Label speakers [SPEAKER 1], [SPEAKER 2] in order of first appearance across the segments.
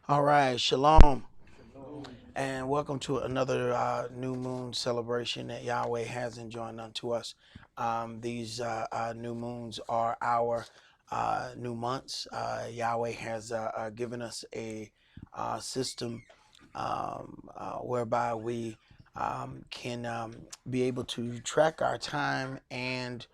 [SPEAKER 1] All right, shalom, and welcome to another new moon celebration that Yahweh has enjoined unto us. These new moons are our new months. Yahweh has given us a system whereby we can be able to track our time and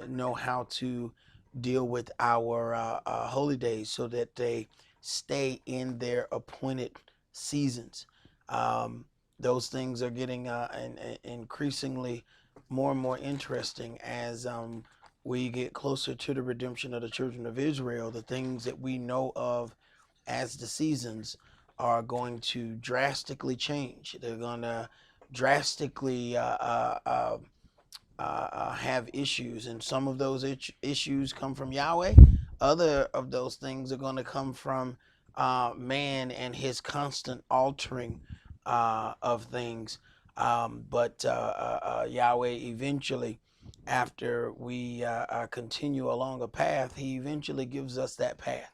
[SPEAKER 1] know how to deal with our holy days so that they stay in their appointed seasons. Um, those things are getting increasingly more and more interesting as we get closer to the redemption of the children of Israel. The things that we know of as the seasons are going to drastically change. They're going to drastically have issues, and some of those issues come from Yahweh. Other of those things are going to come from man and his constant altering of things. But Yahweh eventually, after we continue along a path, he eventually gives us that path.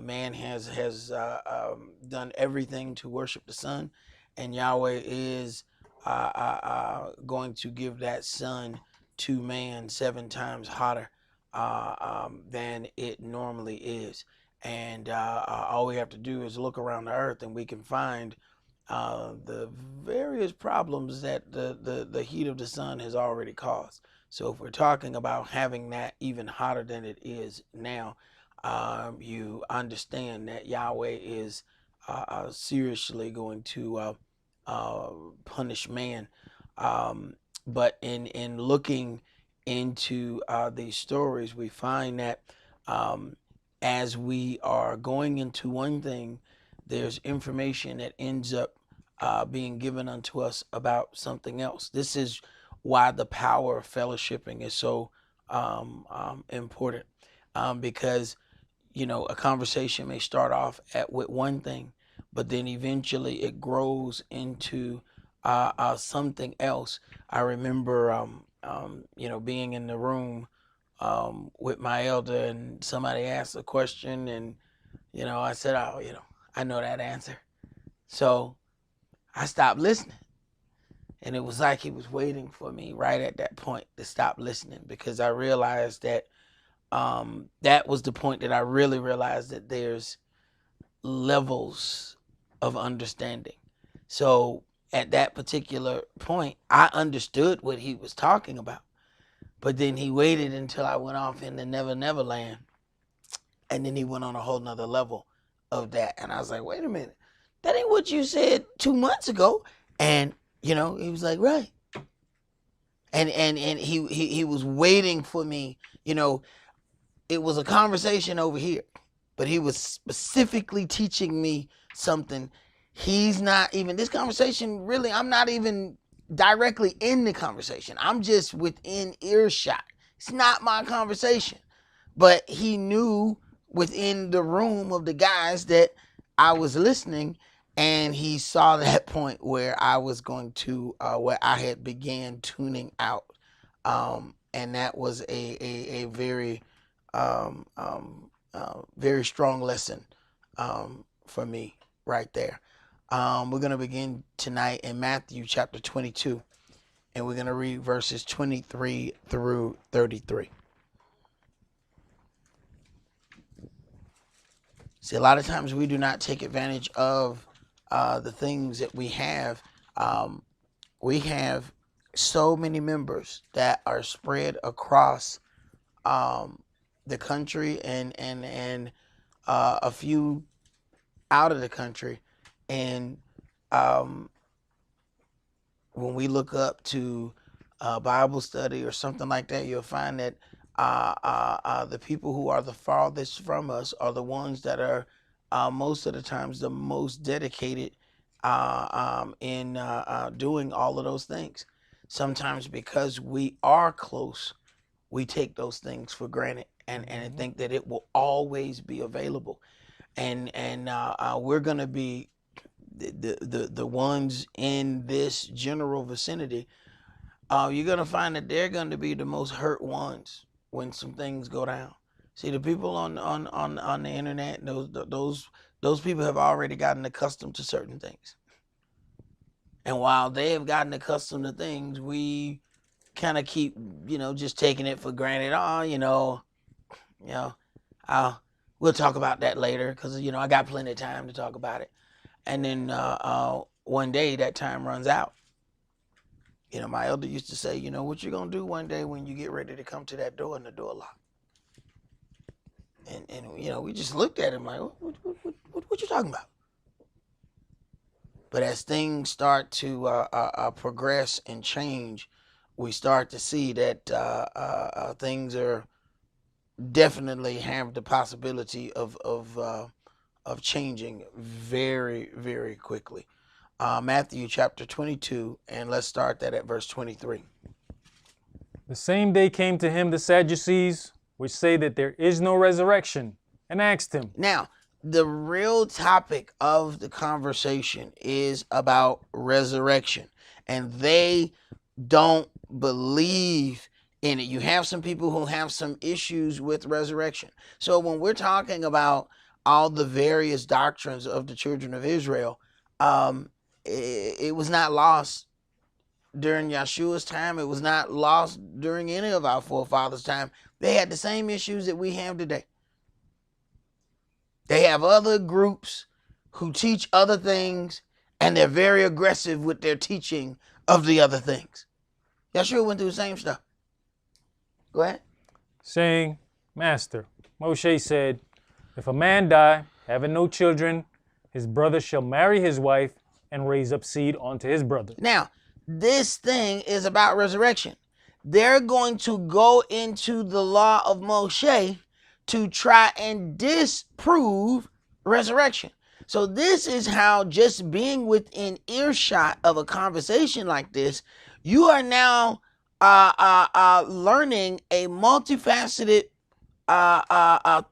[SPEAKER 1] Man has done everything to worship the sun, and Yahweh is going to give that sun to man 7 times hotter than it normally is. And all we have to do is look around the earth, and we can find the various problems that the heat of the sun has already caused. So if we're talking about having that even hotter than it is now, you understand that Yahweh is seriously going to punish man. But in looking into these stories, we find that as we are going into one thing, there's information that ends up being given unto us about something else. This is why the power of fellowshipping is so important, because a conversation may start off with one thing, but then eventually it grows into something else. I remember, being in the room with my elder, and somebody asked a question, and I said, "Oh, I know that answer." So I stopped listening, and it was like he was waiting for me right at that point to stop listening, because I realized that that was the point that I really realized that there's levels of understanding. So at that particular point, I understood what he was talking about. But then he waited until I went off in the Never Never Land, and then he went on a whole nother level of that. And I was like, wait a minute, that ain't what you said 2 months ago. And, he was like, right. And he was waiting for me. It was a conversation over here, but he was specifically teaching me something. He's not even, this conversation, really, I'm not even directly in the conversation. I'm just within earshot. It's not my conversation. But he knew within the room of the guys that I was listening, and he saw that point where I was going to, where I had began tuning out. And that was a very, very strong lesson for me right there. We're going to begin tonight in Matthew chapter 22, and we're going to read verses 23 through 33. See, a lot of times we do not take advantage of the things that we have. We have so many members that are spread across the country and a few out of the country. And when we look up to Bible study or something like that, you'll find that the people who are the farthest from us are the ones that are most of the times the most dedicated in doing all of those things. Sometimes because we are close, we take those things for granted and think that it will always be available. And we're going to be the ones in this general vicinity. You're going to find that they're going to be the most hurt ones when some things go down. See, the people on the internet, those people have already gotten accustomed to certain things. And while they have gotten accustomed to things, we kind of keep, just taking it for granted. Oh, we'll talk about that later because, I got plenty of time to talk about it. And then one day that time runs out. My elder used to say, what you're going to do one day when you get ready to come to that door and the door locked. And we just looked at him like, what you talking about? But as things start to progress and change, we start to see that things are definitely have the possibility of changing very, very quickly. Matthew chapter 22, and let's start that at verse 23.
[SPEAKER 2] The same day came to him the Sadducees, which say that there is no resurrection, and asked him.
[SPEAKER 1] Now, the real topic of the conversation is about resurrection, and they don't believe in it. You have some people who have some issues with resurrection. So when we're talking about all the various doctrines of the children of Israel, it was not lost during Yeshua's time. It was not lost during any of our forefathers' time. They had the same issues that we have today. They have other groups who teach other things, and they're very aggressive with their teaching of the other things. Yeshua went through the same stuff. Go ahead.
[SPEAKER 2] Saying, Master, Moshe said, if a man die, having no children, his brother shall marry his wife and raise up seed unto his brother.
[SPEAKER 1] Now, this thing is about resurrection. They're going to go into the law of Moshe to try and disprove resurrection. So this is how, just being within earshot of a conversation like this, you are now learning a multifaceted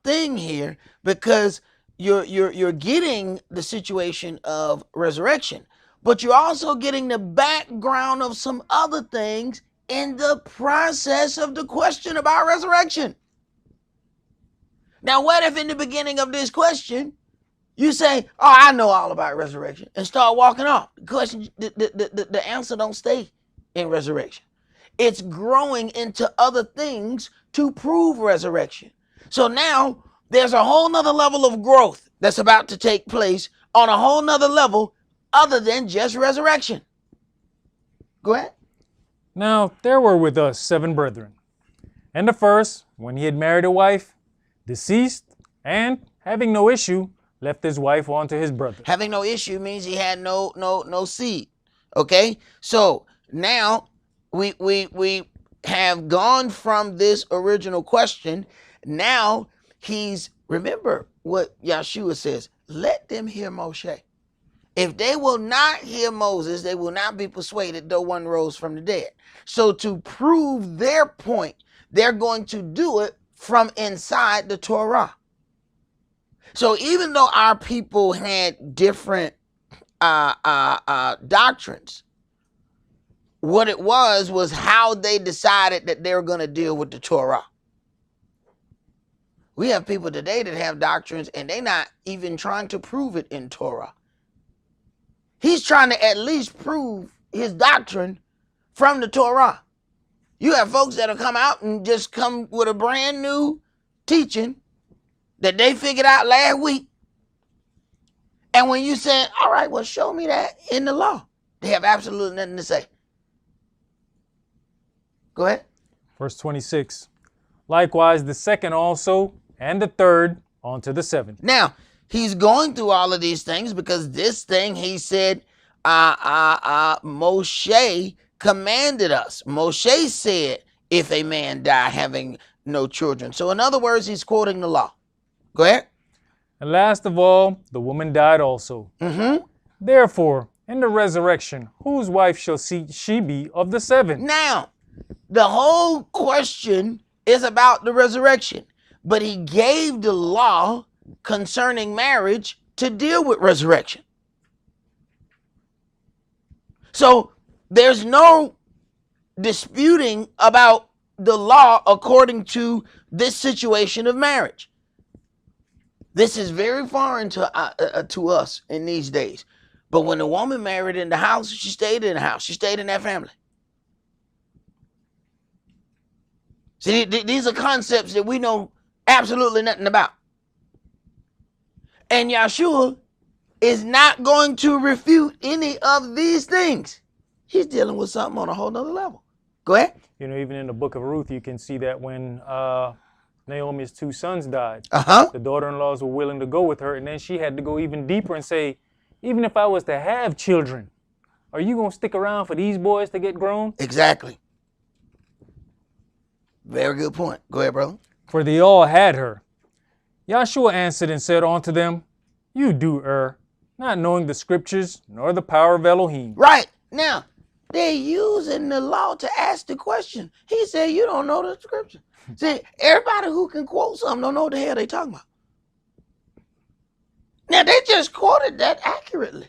[SPEAKER 1] thing here, because you're getting the situation of resurrection, but you're also getting the background of some other things in the process of the question about resurrection. Now, what if in the beginning of this question you say, "Oh, I know all about resurrection," and start walking off? The question, the answer don't stay in resurrection. It's growing into other things to prove resurrection. So now there's a whole nother level of growth that's about to take place on a whole nother level other than just resurrection. Go ahead.
[SPEAKER 2] Now there were with us 7 brethren. And the first, when he had married a wife, deceased, and having no issue, left his wife unto his brother.
[SPEAKER 1] Having no issue means he had no seed. Okay? So now we have gone from this original question. Now remember what Yeshua says, let them hear Moshe. If they will not hear Moses, they will not be persuaded, though one rose from the dead. So to prove their point, they're going to do it from inside the Torah. So even though our people had different doctrines, what it was how they decided that they were going to deal with the Torah. We have people today that have doctrines and they're not even trying to prove it in Torah. He's trying to at least prove his doctrine from the Torah. You have folks that'll come out and just come with a brand new teaching that they figured out last week. And when you say, all right, well, show me that in the law, they have absolutely nothing to say. Go ahead.
[SPEAKER 2] Verse 26. Likewise, the second also, and the third, unto the 7th.
[SPEAKER 1] Now, he's going through all of these things because this thing, he said, Moshe commanded us. Moshe said, if a man die having no children. So in other words, he's quoting the law. Go ahead.
[SPEAKER 2] And last of all, the woman died also. Therefore, in the resurrection, whose wife shall she be of the 7?
[SPEAKER 1] Now, the whole question is about the resurrection, but he gave the law concerning marriage to deal with resurrection. So there's no disputing about the law according to this situation of marriage. This is very foreign to us in these days. But when a woman married in the house, she stayed in the house. She stayed in that family. See, these are concepts that we know absolutely nothing about. And Yahshua is not going to refute any of these things. He's dealing with something on a whole nother level. Go ahead.
[SPEAKER 2] You know, even in the book of Ruth, you can see that when Naomi's 2 sons died, the daughter-in-laws were willing to go with her, and then she had to go even deeper and say, even if I was to have children, are you going to stick around for these boys to get grown?
[SPEAKER 1] Exactly. Very good point. Go ahead, brother.
[SPEAKER 2] For they all had her. Yahshua answered and said unto them, you do err, not knowing the scriptures nor the power of Elohim.
[SPEAKER 1] Right. Now, they're using the law to ask the question. He said, you don't know the scripture. See, everybody who can quote something don't know what the hell they talking about. Now, they just quoted that accurately.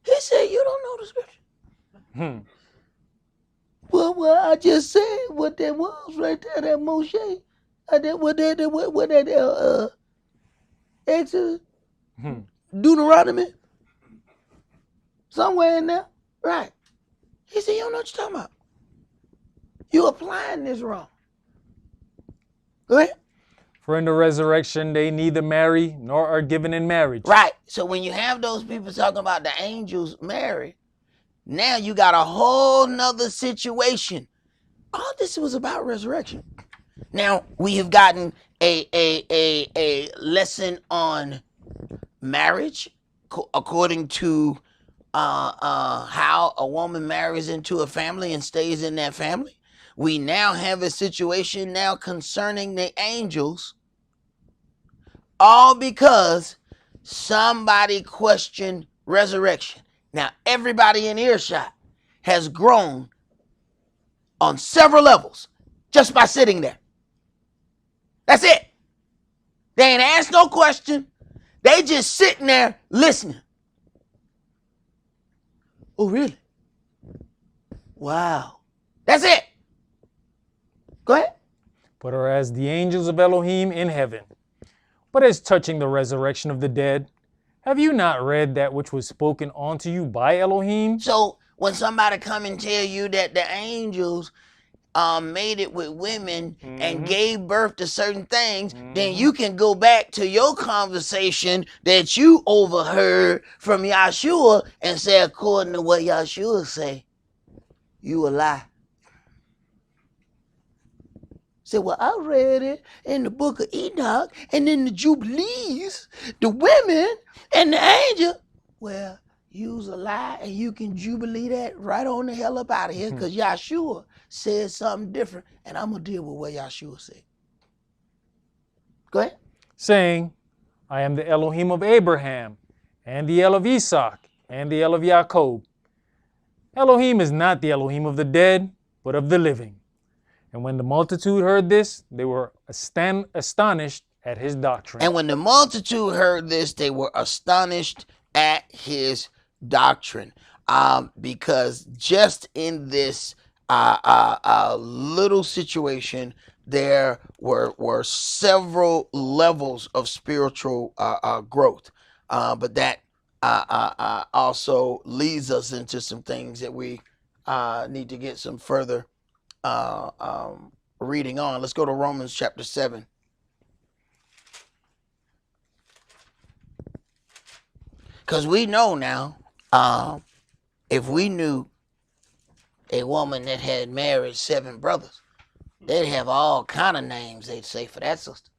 [SPEAKER 1] He said, you don't know the scripture. Well, I just said what that was right there, that Moshe. Exodus, Deuteronomy, somewhere in there. Right. He said, you don't know what you're talking about. You're applying this wrong. Go ahead.
[SPEAKER 2] For in the resurrection they neither marry nor are given in marriage.
[SPEAKER 1] Right. So when you have those people talking about the angels marry, now you got a whole nother situation. All this was about resurrection. Now we have gotten a lesson on marriage according to how a woman marries into a family and stays in that family. We now have a situation now concerning the angels, all because somebody questioned resurrection. Now, everybody in earshot has grown on several levels just by sitting there. That's it. They ain't asked no question. They just sitting there listening. Oh, really? Wow. That's it. Go ahead.
[SPEAKER 2] But are as the angels of Elohim in heaven. But as touching the resurrection of the dead, have you not read that which was spoken unto you by Elohim?
[SPEAKER 1] So when somebody come and tell you that the angels made it with women and gave birth to certain things, then you can go back to your conversation that you overheard from Yahshua and say, according to what Yahshua say, you a lie. Say, well, I read it in the book of Enoch and in the Jubilees, the women and the angel. Well, you's a lie, and you can jubilee that right on the hell up out of here, because Yahshua said something different, and I'm going to deal with what Yahshua said. Go ahead.
[SPEAKER 2] Saying, I am the Elohim of Abraham, and the El of Esaac, and the El of Jacob. Elohim is not the Elohim of the dead, but of the living. And when the multitude heard this, they were astonished at his doctrine.
[SPEAKER 1] And when the multitude heard this, they were astonished at his doctrine. Because just in this little situation, there were several levels of spiritual growth. But that also leads us into some things that we need to get some further reading on. Let's go to Romans chapter 7. Because we know now, if we knew a woman that had married 7 brothers, they'd have all kind of names they'd say for that sister.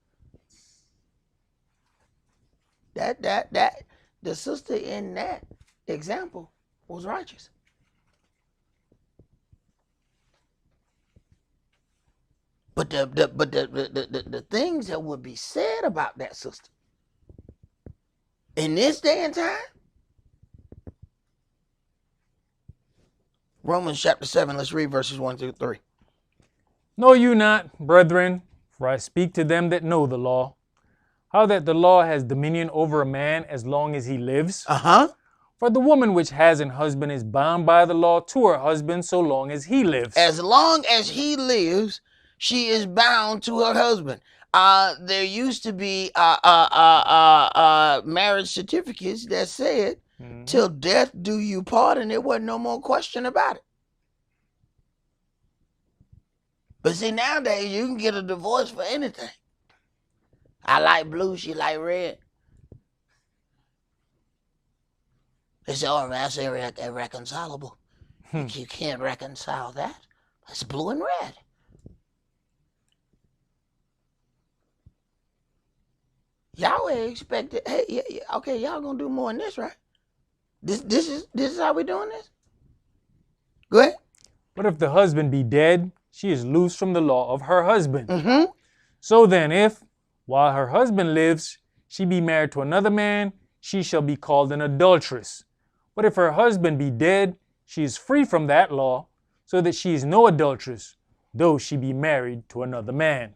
[SPEAKER 1] The sister in that example was righteous. But the things that would be said about that sister in this day and time. Romans chapter 7, let's read verses 1 through 3.
[SPEAKER 2] Know you not, brethren, for I speak to them that know the law, how that the law has dominion over a man as long as he lives. For the woman which has an husband is bound by the law to her husband so long as he lives.
[SPEAKER 1] As long as he lives, she is bound to her husband. There used to be marriage certificates that said, till death do you part, and there wasn't no more question about it. But see, nowadays you can get a divorce for anything. I like blue, she like red. They say, oh, that's irreconcilable. You can't reconcile that. It's blue and red. Yahweh expected, hey, yeah, okay, y'all gonna do more than this, right? This is how we doing this? Go ahead.
[SPEAKER 2] But if the husband be dead, she is loose from the law of her husband. So then, if, while her husband lives, she be married to another man, she shall be called an adulteress. But if her husband be dead, she is free from that law, so that she is no adulteress, though she be married to another man.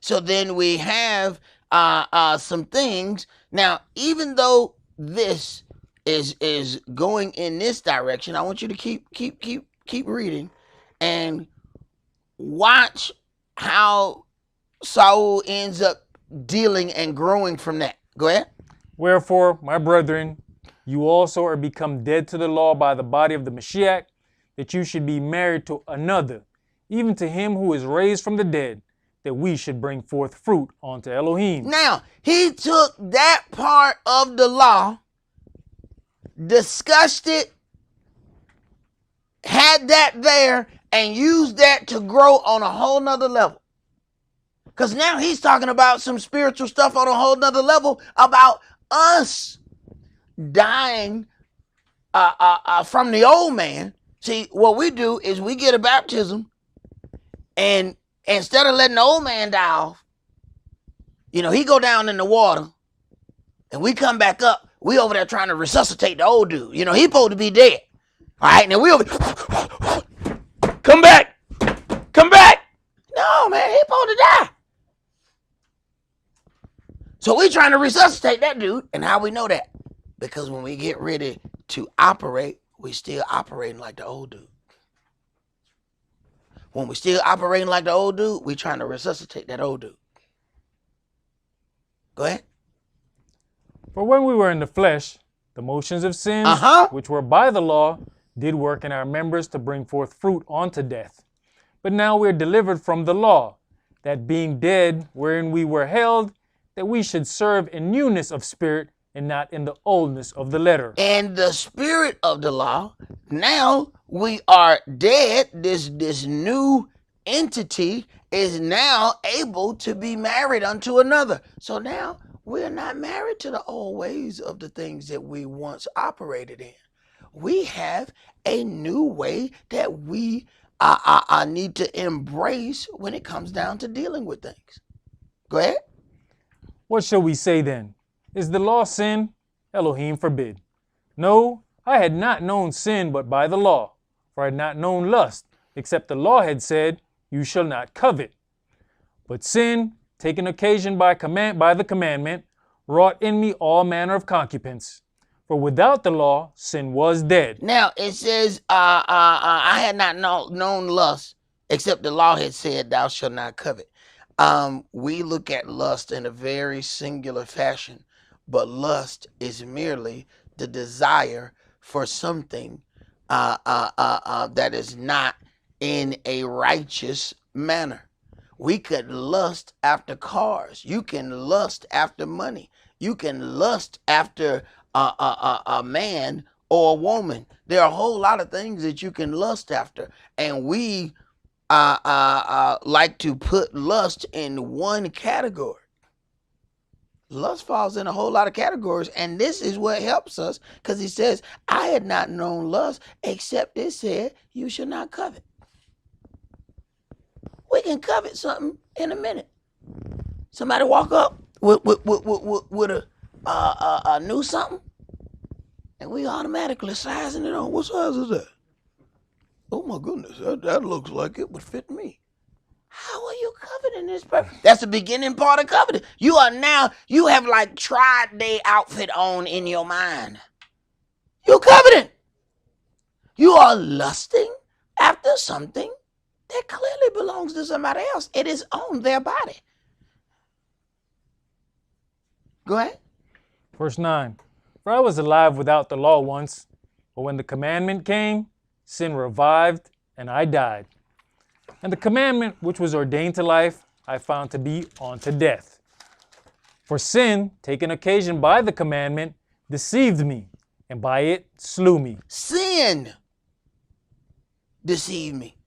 [SPEAKER 1] So then we have some things. Now, even though this is going in this direction, I want you to keep reading and watch how Saul ends up dealing and growing from that. Go ahead.
[SPEAKER 2] Wherefore, my brethren, you also are become dead to the law by the body of the Mashiach, that you should be married to another, even to him who is raised from the dead, that we should bring forth fruit unto Elohim.
[SPEAKER 1] Now, he took that part of the law, discussed it, had that there, and used that to grow on a whole nother level. Because now he's talking about some spiritual stuff on a whole nother level about us dying from the old man. See, what we do is we get a baptism, and instead of letting the old man die off, he go down in the water, and we come back up. We over there trying to resuscitate the old dude. He supposed to be dead. All right, now we over. Come back. No, man, he supposed to die. So we trying to resuscitate that dude. And how we know that? Because when we get ready to operate, we still operating like the old dude. When we still operating like the old dude, we trying to resuscitate that old dude. Go ahead.
[SPEAKER 2] For when we were in the flesh, the motions of sins, which were by the law, did work in our members to bring forth fruit unto death. But now we are delivered from the law, that being dead wherein we were held, that we should serve in newness of spirit and not in the oldness of the letter.
[SPEAKER 1] And the spirit of the law, now we are dead. This new entity is now able to be married unto another. So now we're not married to the old ways of the things that we once operated in. We have a new way that we need to embrace when it comes down to dealing with things. Go ahead.
[SPEAKER 2] What shall we say then? Is the law sin? Elohim forbid. No, I had not known sin but by the law, for I had not known lust, except the law had said, you shall not covet. But sin, taken occasion by the commandment, wrought in me all manner of concupence. For without the law, sin was dead.
[SPEAKER 1] Now it says, I had not known lust, except the law had said, thou shalt not covet. We look at lust in a very singular fashion, but lust is merely the desire for something that is not in a righteous manner. We could lust after cars. You can lust after money. You can lust after a man or a woman. There are a whole lot of things that you can lust after, and we like to put lust in one category. Lust falls in a whole lot of categories, and this is what helps us, because he says, I had not known lust, except it said, you should not covet. We can covet something in a minute. Somebody walk up with a new something, and we automatically sizing it on. What size is that? Oh my goodness, that looks like it would fit me. How are you coveting this person? That's the beginning part of coveting. You have like tried their outfit on in your mind. You're coveting. You are lusting after something that clearly belongs to somebody else. It is on their body. Go ahead.
[SPEAKER 2] Verse 9. For I was alive without the law once, but when the commandment came, sin revived, and I died. And the commandment which was ordained to life, I found to be unto death. For sin, taken occasion by the commandment, deceived me, and by it slew me.
[SPEAKER 1] Sin deceived me.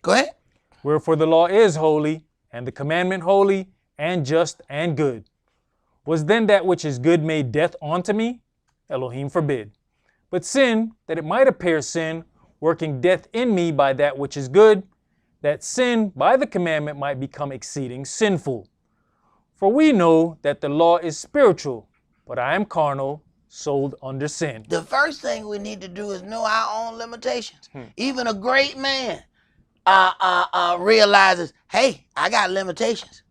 [SPEAKER 1] Go ahead.
[SPEAKER 2] Wherefore the law is holy, and the commandment holy, and just, and good. Was then that which is good made death unto me? Elohim forbid. But sin, that it might appear sin, working death in me by that which is good, that sin by the commandment might become exceeding sinful. For we know that the law is spiritual, but I am carnal, sold under sin.
[SPEAKER 1] The first thing we need to do is know our own limitations. Even a great man realizes, hey, I got limitations.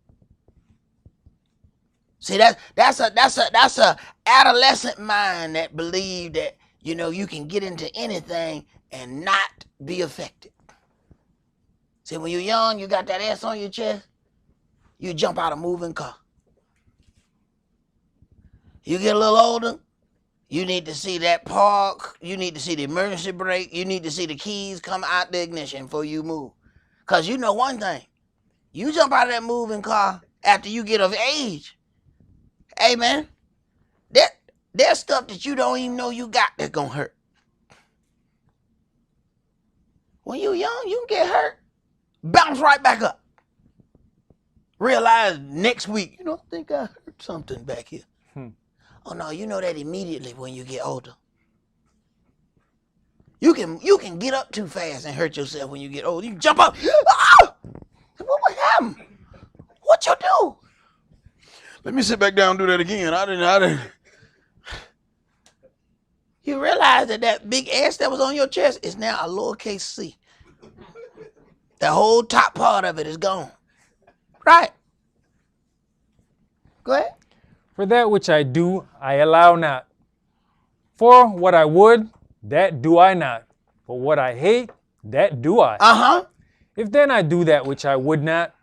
[SPEAKER 1] See, that's a adolescent mind that believe that, you know, you can get into anything and not be affected. See, when you're young, you got that S on your chest, you jump out of a moving car. You get a little older, you need to see that park, you need to see the emergency brake, you need to see the keys come out the ignition before you move. Because you know one thing, you jump out of that moving car after you get of age, hey man, there's stuff that you don't even know you got that's gonna hurt. When you're young, you can get hurt, bounce right back up. Realize next week, you know, I think I hurt something back here. Oh no, you know that immediately when you get older. You can get up too fast and hurt yourself when you get old. You can jump up. Ah! What happened? What you do? Let me sit back down and do that again. I didn't. You realize that big S that was on your chest is now a lowercase c. The whole top part of it is gone. Right. Go ahead.
[SPEAKER 2] For that which I do, I allow not. For what I would, that do I not. But what I hate, that do I. If then I do that which I would not,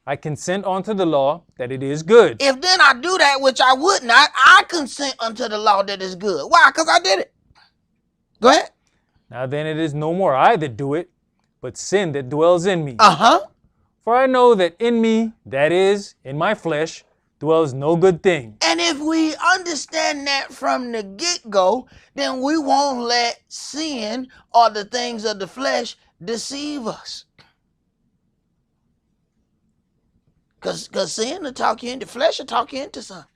[SPEAKER 2] I consent unto the law that it is good.
[SPEAKER 1] If then I do that which I would not, I consent unto the law that is good. Why? Because I did it. Go ahead.
[SPEAKER 2] Now then it is no more I that do it, but sin that dwells in me. For I know that in me, that is, in my flesh, dwells no good thing.
[SPEAKER 1] And if we understand that from the get-go, then we won't let sin or the things of the flesh deceive us. Because sin will talk you into, flesh will talk you into something.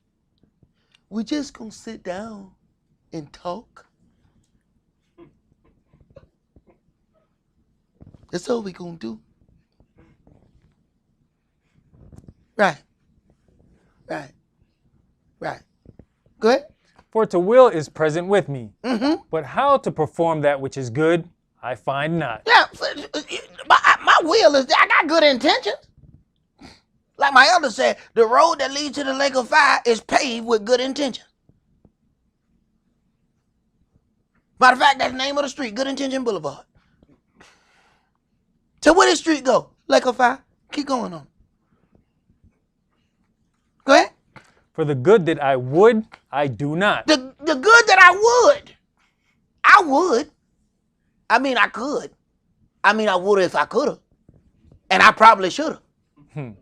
[SPEAKER 1] We're just going to sit down and talk. That's all we're going to do. Right. Go ahead.
[SPEAKER 2] For to will is present with me, but how to perform that which is good, I find not.
[SPEAKER 1] Yeah, my will is, I got good intentions. Like my elder said, the road that leads to the lake of fire is paved with good intentions. Matter of fact, that's the name of the street, Good Intention Boulevard. So where did the street go? Lake of fire. Keep going on. Go ahead.
[SPEAKER 2] For the good that I would, I do not.
[SPEAKER 1] The good that I would. I mean, I could. I mean, I would if I could have. And I probably should have.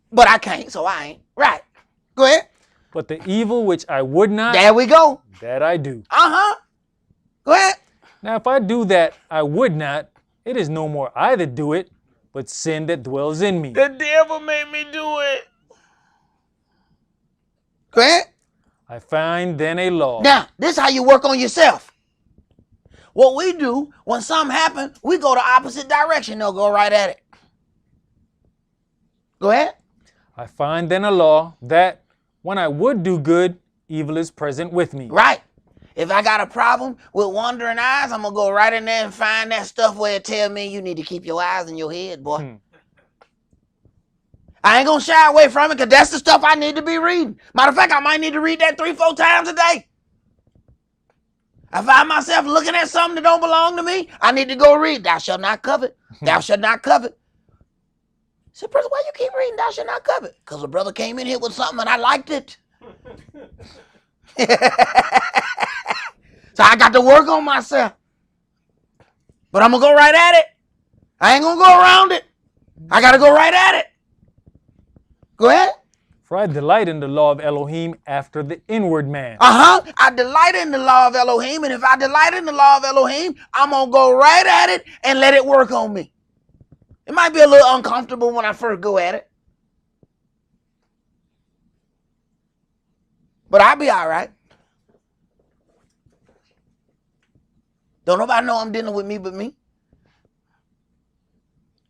[SPEAKER 1] But I can't, so I ain't. Right. Go ahead.
[SPEAKER 2] But the evil which I would not,
[SPEAKER 1] there we go.
[SPEAKER 2] that I do.
[SPEAKER 1] Go ahead.
[SPEAKER 2] Now if I do that I would not, it is no more I that do it, but sin that dwells in me.
[SPEAKER 1] The devil made me do it. Go ahead.
[SPEAKER 2] I find then a law.
[SPEAKER 1] Now, this is how you work on yourself. What we do, when something happens, we go the opposite direction. They'll go right at it. Go ahead.
[SPEAKER 2] I find then a law that when I would do good, evil is present with me.
[SPEAKER 1] Right. If I got a problem with wandering eyes, I'm going to go right in there and find that stuff where it tells me you need to keep your eyes in your head, boy. I ain't going to shy away from it because that's the stuff I need to be reading. Matter of fact, I might need to read that 3-4 times a day. I find myself looking at something that don't belong to me. I need to go read. Thou shalt not covet. Thou shalt not covet. I said, brother, why you keep reading thou shalt not covet? Because a brother came in here with something and I liked it. So I got to work on myself. But I'm going to go right at it. I ain't going to go around it. I got to go right at it. Go ahead.
[SPEAKER 2] For I delight in the law of Elohim after the inward man.
[SPEAKER 1] I delight in the law of Elohim, and if I delight in the law of Elohim, I'm going to go right at it and let it work on me. It might be a little uncomfortable when I first go at it, but I'll be all right. Don't nobody know I'm dealing with me but me.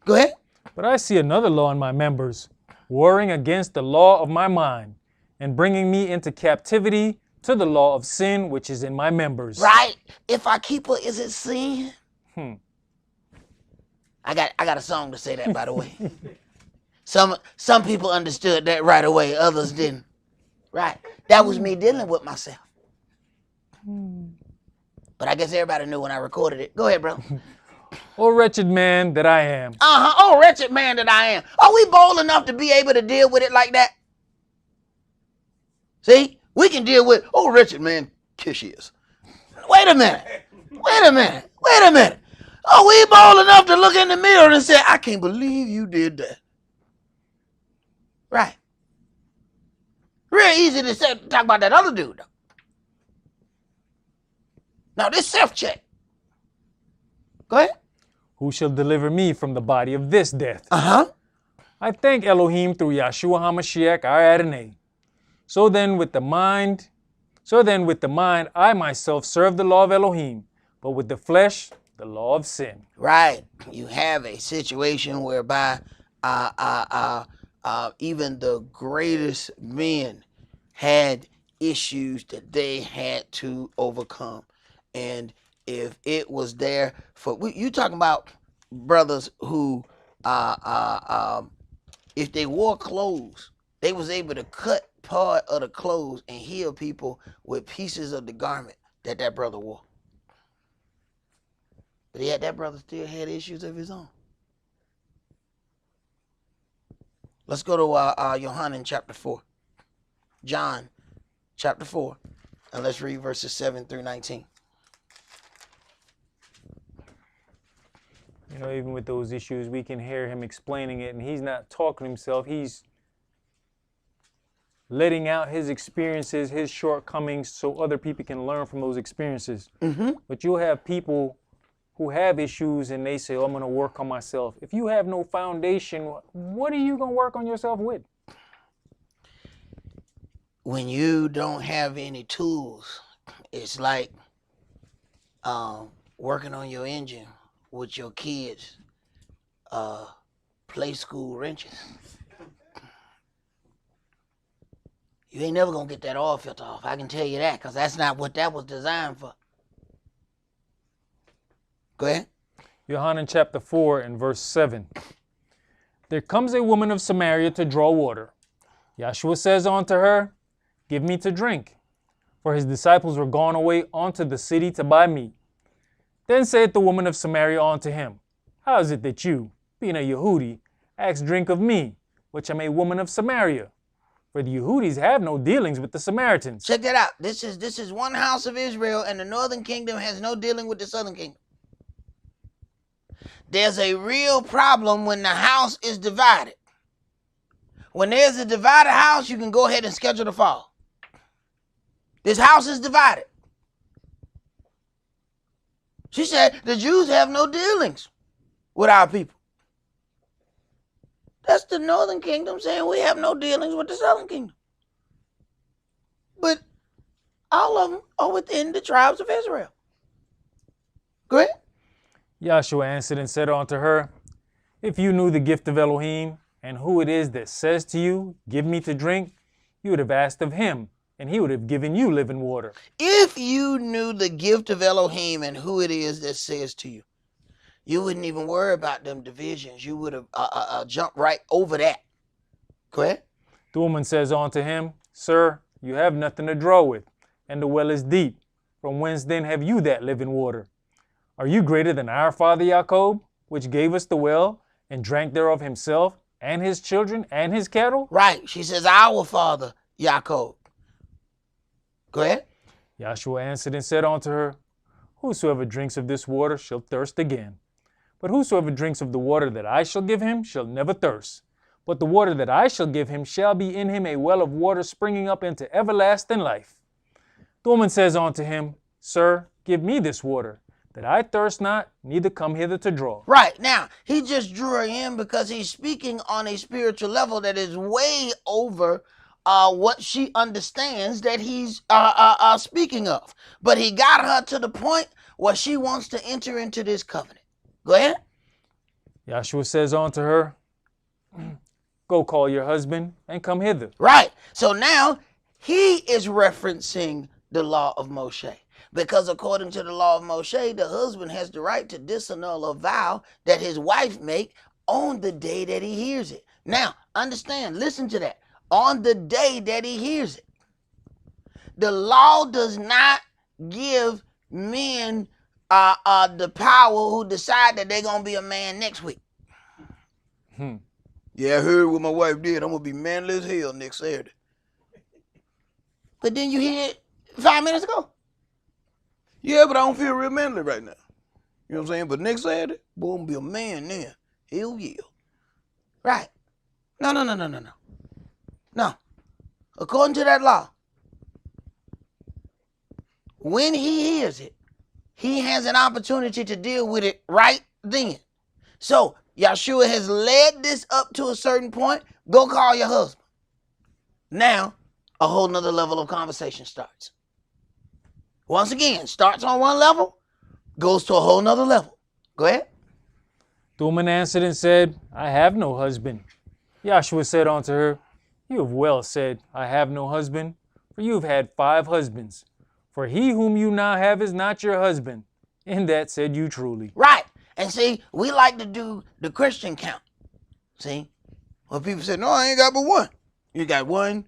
[SPEAKER 1] Go ahead.
[SPEAKER 2] But I see another law in my members, warring against the law of my mind, and bringing me into captivity to the law of sin which is in my members.
[SPEAKER 1] Right. If I keep her, is it sin? I got a song to say that, by the way. Some people understood that right away, others didn't. Right. That was me dealing with myself. But I guess everybody knew when I recorded it. Go ahead, bro.
[SPEAKER 2] O wretched man that I am.
[SPEAKER 1] Oh, wretched man that I am. Are we bold enough to be able to deal with it like that? See? We can deal with, oh, wretched man, Kish is. Wait a minute. Are we bold enough to look in the mirror and say, I can't believe you did that? Right. Real easy to say, talk about that other dude, though. Now, this self-check. Go ahead.
[SPEAKER 2] Who shall deliver me from the body of this death?
[SPEAKER 1] I
[SPEAKER 2] thank Elohim through Yahshua HaMashiach, our Adonai. So then with the mind, I myself serve the law of Elohim, but with the flesh, the law of sin.
[SPEAKER 1] Right. You have a situation whereby even the greatest men had issues that they had to overcome. And if it was there for, you talking about brothers who, if they wore clothes, they was able to cut part of the clothes and heal people with pieces of the garment that brother wore. But yet that brother still had issues of his own. Let's go to Yohanan chapter 4. John chapter 4. And let's read verses 7 through 19.
[SPEAKER 2] You know, even with those issues, we can hear him explaining it, and he's not talking to himself. He's letting out his experiences, his shortcomings, so other people can learn from those experiences. But you'll have people who have issues and they say, oh, I'm going to work on myself. If you have no foundation, what are you going to work on yourself with?
[SPEAKER 1] When you don't have any tools, it's like working on your engine with your kids' play school wrenches. You ain't never going to get that oil filter off. I can tell you that, because that's not what that was designed for. Go ahead.
[SPEAKER 2] Yohanan chapter 4 and verse 7. There comes a woman of Samaria to draw water. Yahshua says unto her, give me to drink. For his disciples were gone away unto the city to buy meat. Then saith the woman of Samaria unto him, how is it that you, being a Yehudi, ask drink of me, which am a woman of Samaria? For the Yehudis have no dealings with the Samaritans.
[SPEAKER 1] Check that out. This is one house of Israel, and the northern kingdom has no dealing with the southern kingdom. There's a real problem when the house is divided. When there's a divided house, you can go ahead and schedule the fall. This house is divided. She said the Jews have no dealings with our people. That's the northern kingdom saying we have no dealings with the southern kingdom. But all of them are within the tribes of Israel. Go ahead.
[SPEAKER 2] Yahshua answered and said unto her, if you knew the gift of Elohim, and who it is that says to you, give me to drink, you would have asked of him, and he would have given you living water.
[SPEAKER 1] If you knew the gift of Elohim and who it is that says to you, you wouldn't even worry about them divisions. You would have jumped right over that. Go ahead.
[SPEAKER 2] The woman says unto him, sir, you have nothing to draw with, and the well is deep. From whence then have you that living water? Are you greater than our father Jacob, which gave us the well, and drank thereof himself, and his children, and his cattle?
[SPEAKER 1] Right. She says, our father, Jacob. Go ahead.
[SPEAKER 2] Yahshua answered and said unto her, Whosoever drinks of this water shall thirst again. But whosoever drinks of the water that I shall give him shall never thirst. But the water that I shall give him shall be in him a well of water springing up into everlasting life. The woman says unto him, Sir, give me this water, that I thirst not, neither come hither to draw.
[SPEAKER 1] Right. Now, he just drew her in because he's speaking on a spiritual level that is way over what she understands that he's speaking of. But he got her to the point where she wants to enter into this covenant. Go ahead.
[SPEAKER 2] Yahshua says unto her, Go call your husband and come hither.
[SPEAKER 1] Right. So now he is referencing the law of Moshe. Because according to the law of Moshe, the husband has the right to disannul a vow that his wife make on the day that he hears it. Now, understand, listen to that. On the day that he hears it. The law does not give men the power who decide that they're going to be a man next week. Yeah, I heard what my wife did. I'm going to be manly as hell next Saturday. But then you hear it 5 minutes ago. Yeah, but I don't feel real manly right now. You know what I'm saying? But next Saturday, boy, I'm going to be a man then. Hell yeah. Right. No. No. According to that law, when he hears it, he has an opportunity to deal with it right then. So, Yahshua has led this up to a certain point. Go call your husband. Now, a whole nother level of conversation starts. Once again, starts on one level, goes to a whole nother level. Go ahead.
[SPEAKER 2] The woman answered and said, I have no husband. Yahshua said unto her, You have well said, I have no husband, for you have had 5 husbands. For he whom you now have is not your husband. In that said you truly.
[SPEAKER 1] Right. And see, we like to do the Christian count. See? Well, people say, no, I ain't got but one. You got one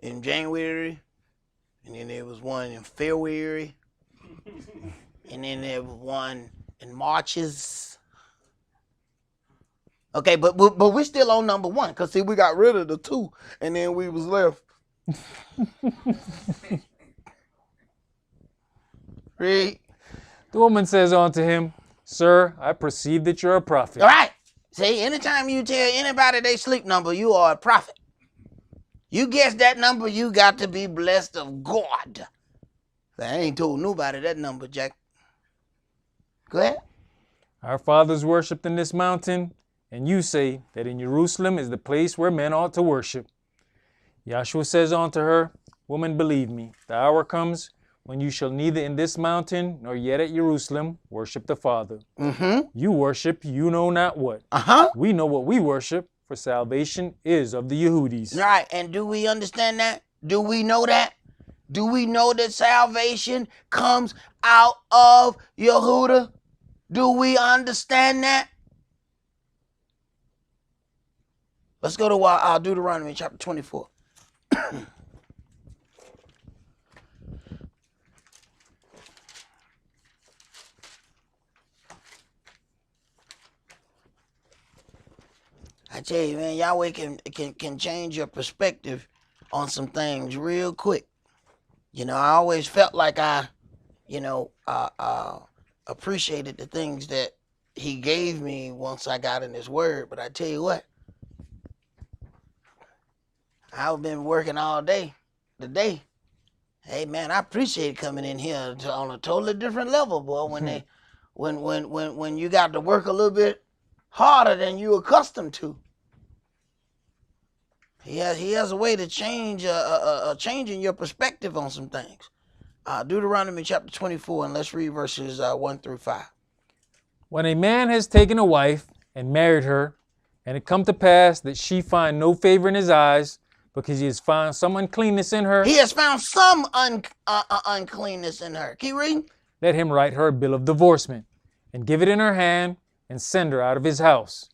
[SPEAKER 1] in January, and then there was one in February, and then there was one in Marches. Okay, but we're still on number 1, because see, we got rid of the 2, and then we was left. Read.
[SPEAKER 2] The woman says unto him, Sir, I perceive that you're a prophet.
[SPEAKER 1] All right. See, anytime you tell anybody they sleep number, you are a prophet. You guess that number, you got to be blessed of God. I ain't told nobody that number, Jack. Go ahead.
[SPEAKER 2] Our fathers worshipped in this mountain, and you say that in Jerusalem is the place where men ought to worship. Yahshua says unto her, Woman, believe me, the hour comes when you shall neither in this mountain nor yet at Jerusalem worship the Father. You worship you know not what. We know what we worship, for salvation is of the Yehudis.
[SPEAKER 1] Right, and do we understand that? Do we know that? Do we know that salvation comes out of Yehuda? Do we understand that? Let's go to Deuteronomy chapter 24. I tell you, man, Yahweh can change your perspective on some things real quick. You know, I always felt like I appreciated the things that he gave me once I got in his word. But I tell you what, I've been working all day today. Hey, man, I appreciate coming in here on a totally different level, boy. When you got to work a little bit harder than you accustomed to. He has a way to change changing your perspective on some things. Deuteronomy chapter 24, and let's read verses 1 through 5.
[SPEAKER 2] When a man has taken a wife and married her, and it come to pass that she find no favor in his eyes, because he has found some uncleanness in her.
[SPEAKER 1] He has found some uncleanness in her. Keep reading.
[SPEAKER 2] Let him write her a bill of divorcement, and give it in her hand, and send her out of his house.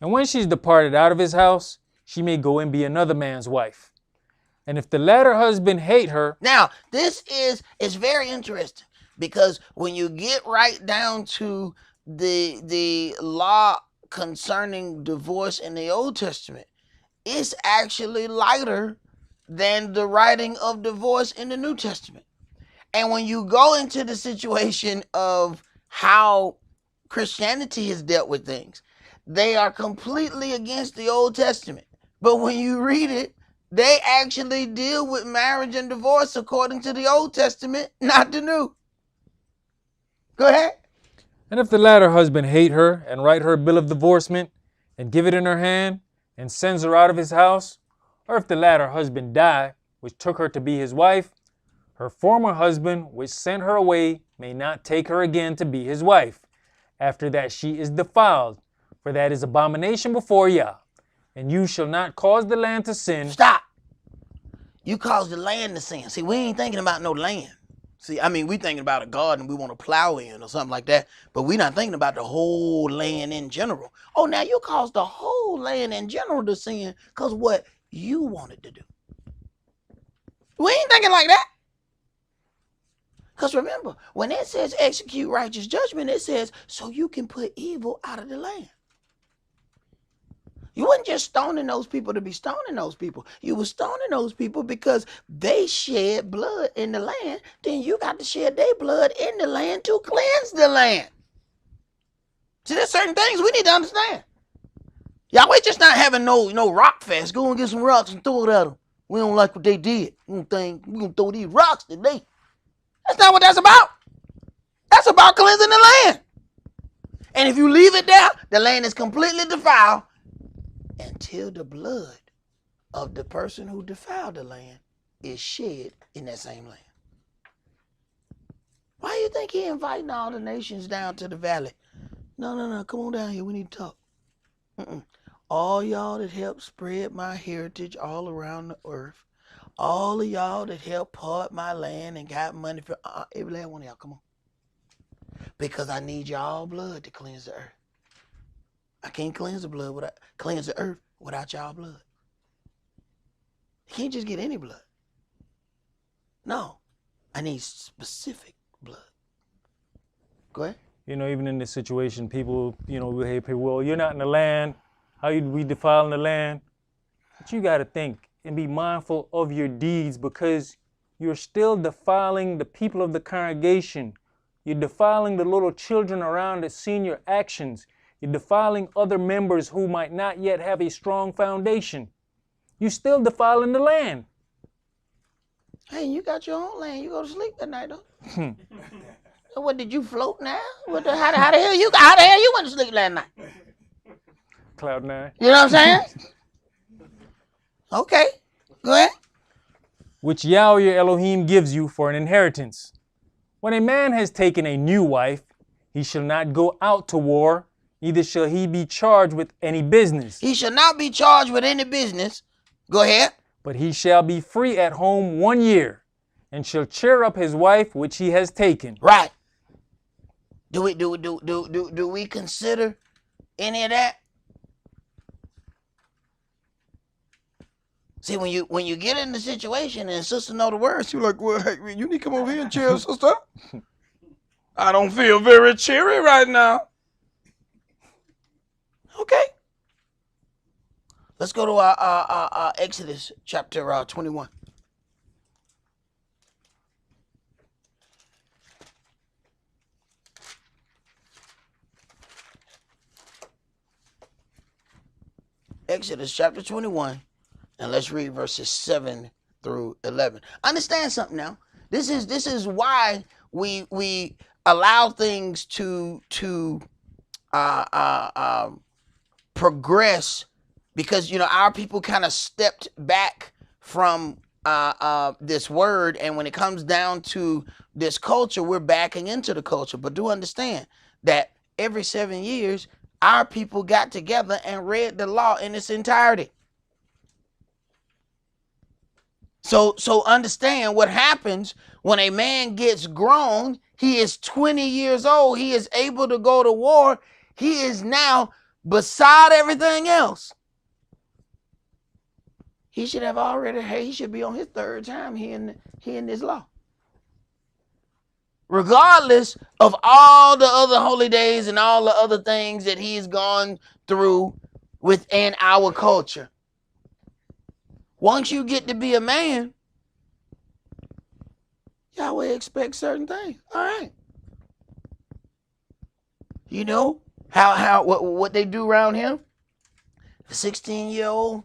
[SPEAKER 2] And when she's departed out of his house, she may go and be another man's wife. And if the latter husband hate her.
[SPEAKER 1] Now, this is very interesting, because when you get right down to the law concerning divorce in the Old Testament, it's actually lighter than the writing of divorce in the New Testament. And when you go into the situation of how Christianity has dealt with things, they are completely against the Old Testament. But when you read it, they actually deal with marriage and divorce according to the Old Testament, not the New. Go ahead.
[SPEAKER 2] And if the latter husband hate her, and write her a bill of divorcement, and give it in her hand, and sends her out of his house, or if the latter husband die, which took her to be his wife, her former husband, which sent her away, may not take her again to be his wife, after that she is defiled, for that is abomination before Yah. And you shall not cause the land to sin.
[SPEAKER 1] Stop. You cause the land to sin. See, we ain't thinking about no land. See, I mean, we thinking about a garden we want to plow in or something like that, but we're not thinking about the whole land in general. Oh, now you cause the whole land in general to sin because what you wanted to do. We ain't thinking like that. Because remember, when it says execute righteous judgment, it says so you can put evil out of the land. You wasn't just stoning those people to be stoning those people. You were stoning those people because they shed blood in the land. Then you got to shed their blood in the land to cleanse the land. See, there's certain things we need to understand. Yahweh just not having no rock fest. Go and get some rocks and throw it at them. We don't like what they did. We gonna throw these rocks today. That's not what that's about. That's about cleansing the land. And if you leave it there, the land is completely defiled until the blood of the person who defiled the land is shed in that same land. Why do you think he inviting all the nations down to the valley? No, come on down here. We need to talk. All y'all that helped spread my heritage all around the earth, all of y'all that helped part my land and got money for every last one of y'all, come on. Because I need y'all blood to cleanse the earth. I can't cleanse the earth without y'all blood. You can't just get any blood. No, I need specific blood. Go ahead.
[SPEAKER 2] Even in this situation, people, we hate people, well, you're not in the land. How you we defiling the land? But you got to think and be mindful of your deeds, because you're still defiling the people of the congregation. You're defiling the little children around that seen your actions. You're defiling other members who might not yet have a strong foundation. You're still defiling the land.
[SPEAKER 1] Hey, you got your own land. You go to sleep at night, though. What, did you float now? How the hell you went to sleep last night?
[SPEAKER 2] Cloud 9.
[SPEAKER 1] You know what I'm saying? Okay, go ahead.
[SPEAKER 2] Which Yahweh your Elohim gives you for an inheritance. When a man has taken a new wife, he shall not go out to war, neither shall he be charged with any business.
[SPEAKER 1] He shall not be charged with any business. Go ahead.
[SPEAKER 2] But he shall be free at home 1 year, and shall cheer up his wife which he has taken.
[SPEAKER 1] Right. Do we consider any of that? See, when you get in the situation and sister know the words, you're like, well, hey, you need to come over here and chill, sister. I don't feel very cheery right now. Okay. Let's go to our Exodus chapter 21. Exodus chapter 21, and let's read verses 7 through 11. Understand something now. This is why we allow things to progress, because our people kind of stepped back from this word, and when it comes down to this culture, we're backing into the culture. But do understand that every 7 years, our people got together and read the law in its entirety. So understand what happens when a man gets grown. He is 20 years old. He is able to go to war. He is now, beside everything else, He should have already, he should be on his third time hearing this law. Regardless of all the other holy days and all the other things that he's gone through within our culture. Once you get to be a man, Yahweh expects certain things. All right. You know what they do around him? A 16-year-old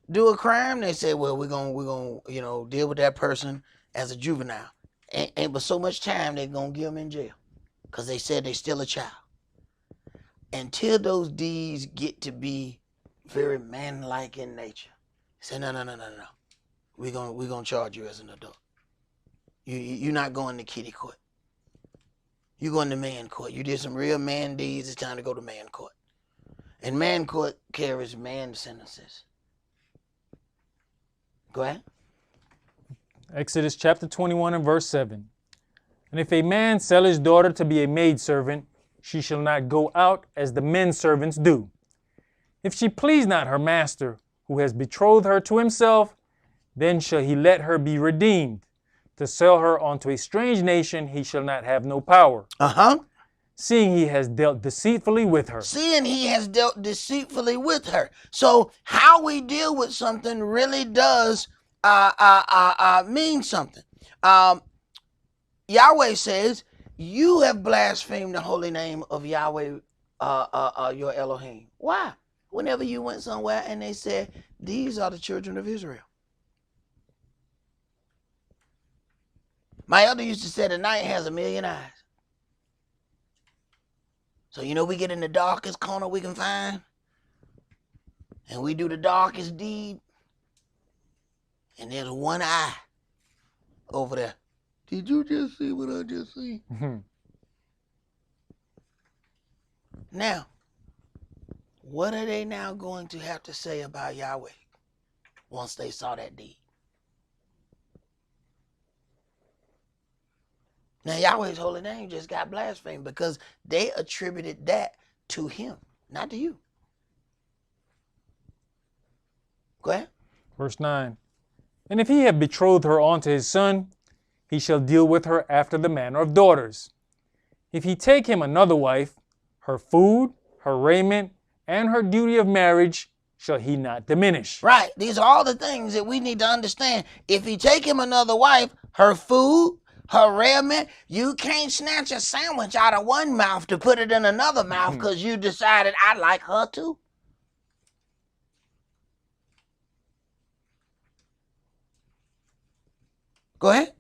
[SPEAKER 1] do a crime, they say, well, we're gonna deal with that person as a juvenile. And but so much time they're gonna give them in jail because they said they're still a child. Until those deeds get to be very man-like in nature, say no. We're gonna charge you as an adult. You're not going to kiddie court. You're going to man court. You did some real man deeds. It's time to go to man court. And man court carries man sentences. Go ahead.
[SPEAKER 2] Exodus chapter 21 and verse 7. And if a man sell his daughter to be a maidservant, she shall not go out as the men servants do. If she please not her master, who has betrothed her to himself, then shall he let her be redeemed. To sell her unto a strange nation, he shall not have no power. Seeing he has dealt deceitfully with her.
[SPEAKER 1] So how we deal with something really does mean something. Yahweh says, you have blasphemed the holy name of Yahweh, your Elohim. Why? Whenever you went somewhere and they said, these are the children of Israel. My elder used to say the night has a million eyes. So, we get in the darkest corner we can find, and we do the darkest deed, and there's one eye over there. Did you just see what I just seen? Now, what are they now going to have to say about Yahweh once they saw that deed? Now, Yahweh's holy name just got blasphemed because they attributed that to him, not to you. Go ahead.
[SPEAKER 2] Verse 9. And if he have betrothed her unto his son, he shall deal with her after the manner of daughters. If he take him another wife, her food, her raiment, and her duty of marriage shall he not diminish.
[SPEAKER 1] Right. These are all the things that we need to understand. If he take him another wife, her food, her raiment, you can't snatch a sandwich out of one mouth to put it in another mouth because you decided I like her too. Go ahead.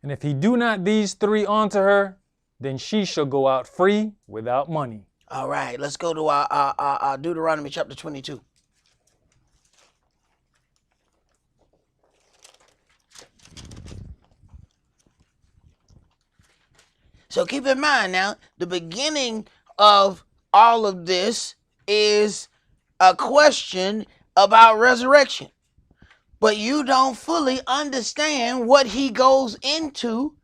[SPEAKER 2] And if he do not these three unto her, then she shall go out free without money.
[SPEAKER 1] All right, let's go to our Deuteronomy chapter 22. So keep in mind now, the beginning of all of this is a question about resurrection. But you don't fully understand what he goes into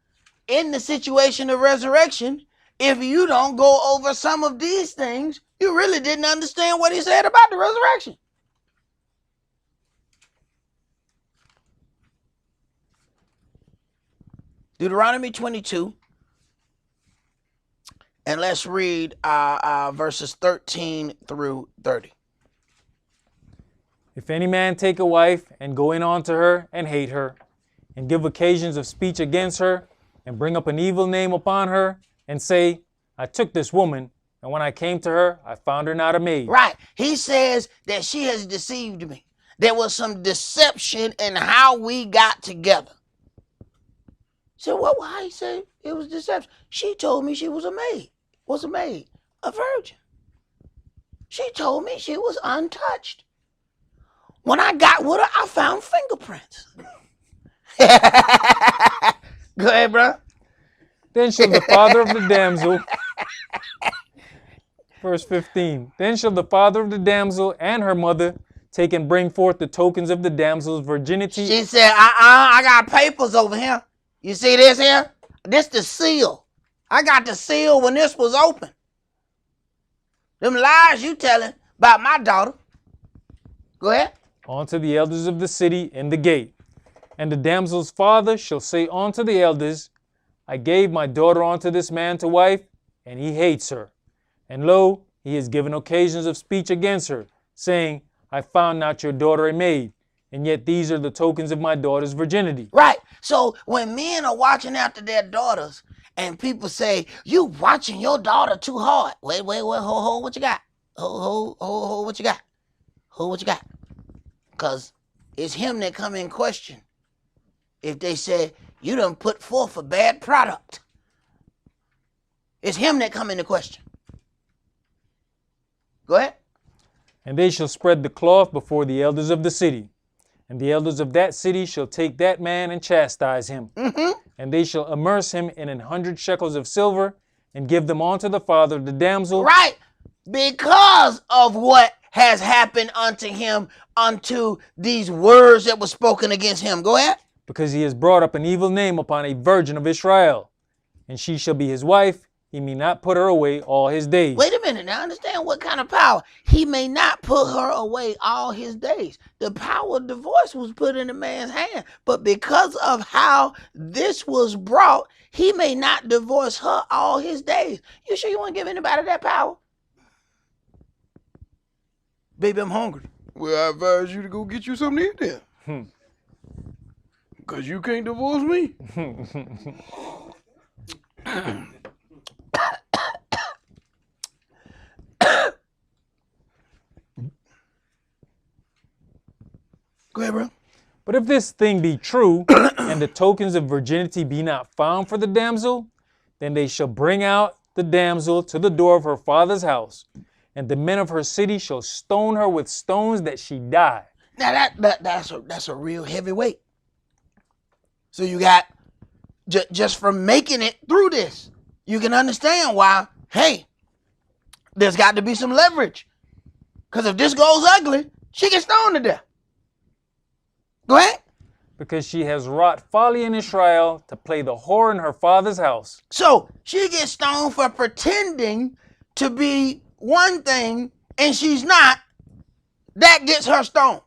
[SPEAKER 1] in the situation of resurrection. If you don't go over some of these things, you really didn't understand what he said about the resurrection. Deuteronomy 22. And let's read verses 13 through 30.
[SPEAKER 2] If any man take a wife and go in unto her and hate her, and give occasions of speech against her, and bring up an evil name upon her, and say, I took this woman, and when I came to her, I found her not a maid.
[SPEAKER 1] Right. He says that she has deceived me. There was some deception in how we got together. So what? Why he say it was deception? She told me she was a maid. Was a maid, a virgin. She told me she was untouched. When I got with her, I found fingerprints. Go ahead, bro.
[SPEAKER 2] Then shall the father of the damsel, verse 15, then shall the father of the damsel and her mother take and bring forth the tokens of the damsel's virginity.
[SPEAKER 1] She said, I got papers over here. You see this here? This the seal. I got the seal when this was open. Them lies you telling about my daughter. Go ahead.
[SPEAKER 2] unto the elders of the city in the gate. And the damsel's father shall say unto the elders, I gave my daughter unto this man to wife, and he hates her. And lo, he has given occasions of speech against her, saying, I found not your daughter a maid, and yet these are the tokens of my daughter's virginity.
[SPEAKER 1] Right. So when men are watching after their daughters and people say, you watching your daughter too hard. Wait, hold, what you got? Hold, what you got? Hold, what you got? Because it's him that come in question. If they say, you done put forth a bad product. It's him that come into question. Go ahead.
[SPEAKER 2] And they shall spread the cloth before the elders of the city. And the elders of that city shall take that man and chastise him. And they shall immerse him in 100 shekels of silver and give them unto the father of the damsel.
[SPEAKER 1] Right. Because of what has happened unto him, unto these words that were spoken against him. Go ahead.
[SPEAKER 2] Because he has brought up an evil name upon a virgin of Israel. And she shall be his wife. He may not put her away all his days.
[SPEAKER 1] Wait a minute. Now understand what kind of power. He may not put her away all his days. The power of divorce was put in the man's hand. But because of how this was brought, he may not divorce her all his days. You sure you want to give anybody that power? Baby, I'm hungry.
[SPEAKER 3] Well, I advise you to go get you something to eat then. Because you can't divorce me.
[SPEAKER 1] Go ahead, bro.
[SPEAKER 2] But if this thing be true, and the tokens of virginity be not found for the damsel, then they shall bring out the damsel to the door of her father's house, and the men of her city shall stone her with stones that she die.
[SPEAKER 1] Now that's a real heavy weight. So you got, just from making it through this, you can understand why, hey, there's got to be some leverage. Because if this goes ugly, she gets stoned to death. Go ahead.
[SPEAKER 2] Because she has wrought folly in Israel to play the whore in her father's house.
[SPEAKER 1] So she gets stoned for pretending to be one thing and she's not. That gets her stoned.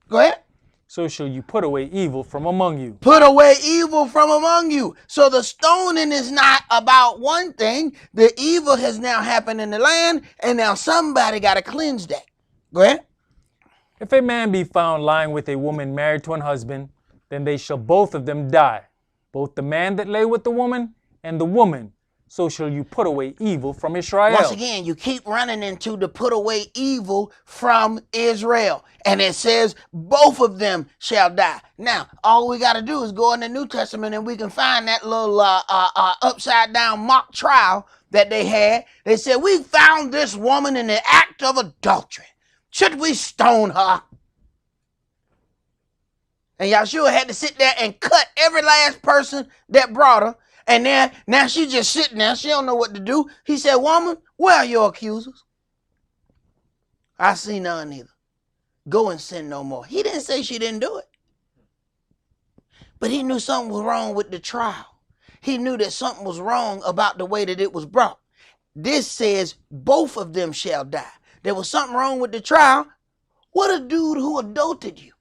[SPEAKER 1] Go ahead.
[SPEAKER 2] So shall you put away evil from among you.
[SPEAKER 1] Put away evil from among you. So the stoning is not about one thing. The evil has now happened in the land, and now somebody got to cleanse that. Go ahead.
[SPEAKER 2] If a man be found lying with a woman married to an husband, then they shall both of them die, both the man that lay with the woman and the woman. So shall you put away evil from Israel.
[SPEAKER 1] Once again, you keep running into the put away evil from Israel. And it says both of them shall die. Now, all we got to do is go in the New Testament and we can find that little upside down mock trial that they had. They said, we found this woman in the act of adultery. Should we stone her? And Yahshua had to sit there and cut every last person that brought her. And then now she's just sitting there. She don't know what to do. He said, woman, where are your accusers? I see none neither. Go and sin no more. He didn't say she didn't do it. But he knew something was wrong with the trial. He knew that something was wrong about the way that it was brought. This says both of them shall die. There was something wrong with the trial. What a dude who adulted you.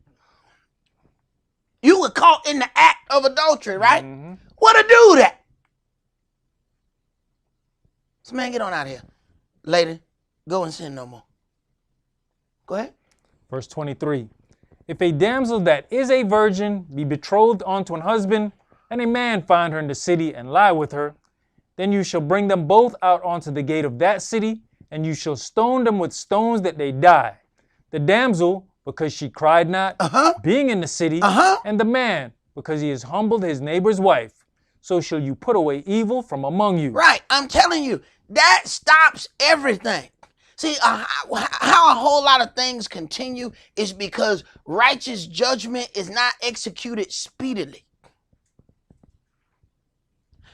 [SPEAKER 1] You were caught in the act of adultery, right?
[SPEAKER 2] Mm-hmm.
[SPEAKER 1] What a dude that. So man, get on out of here. Lady, go and sin no more. Go ahead.
[SPEAKER 2] Verse 23. If a damsel that is a virgin be betrothed unto an husband, and a man find her in the city and lie with her, then you shall bring them both out unto the gate of that city, and you shall stone them with stones that they die. The damsel, because she cried not, being in the city, and the man, because he has humbled his neighbor's wife. So shall you put away evil from among you.
[SPEAKER 1] Right, I'm telling you, that stops everything. See, how a whole lot of things continue is because righteous judgment is not executed speedily.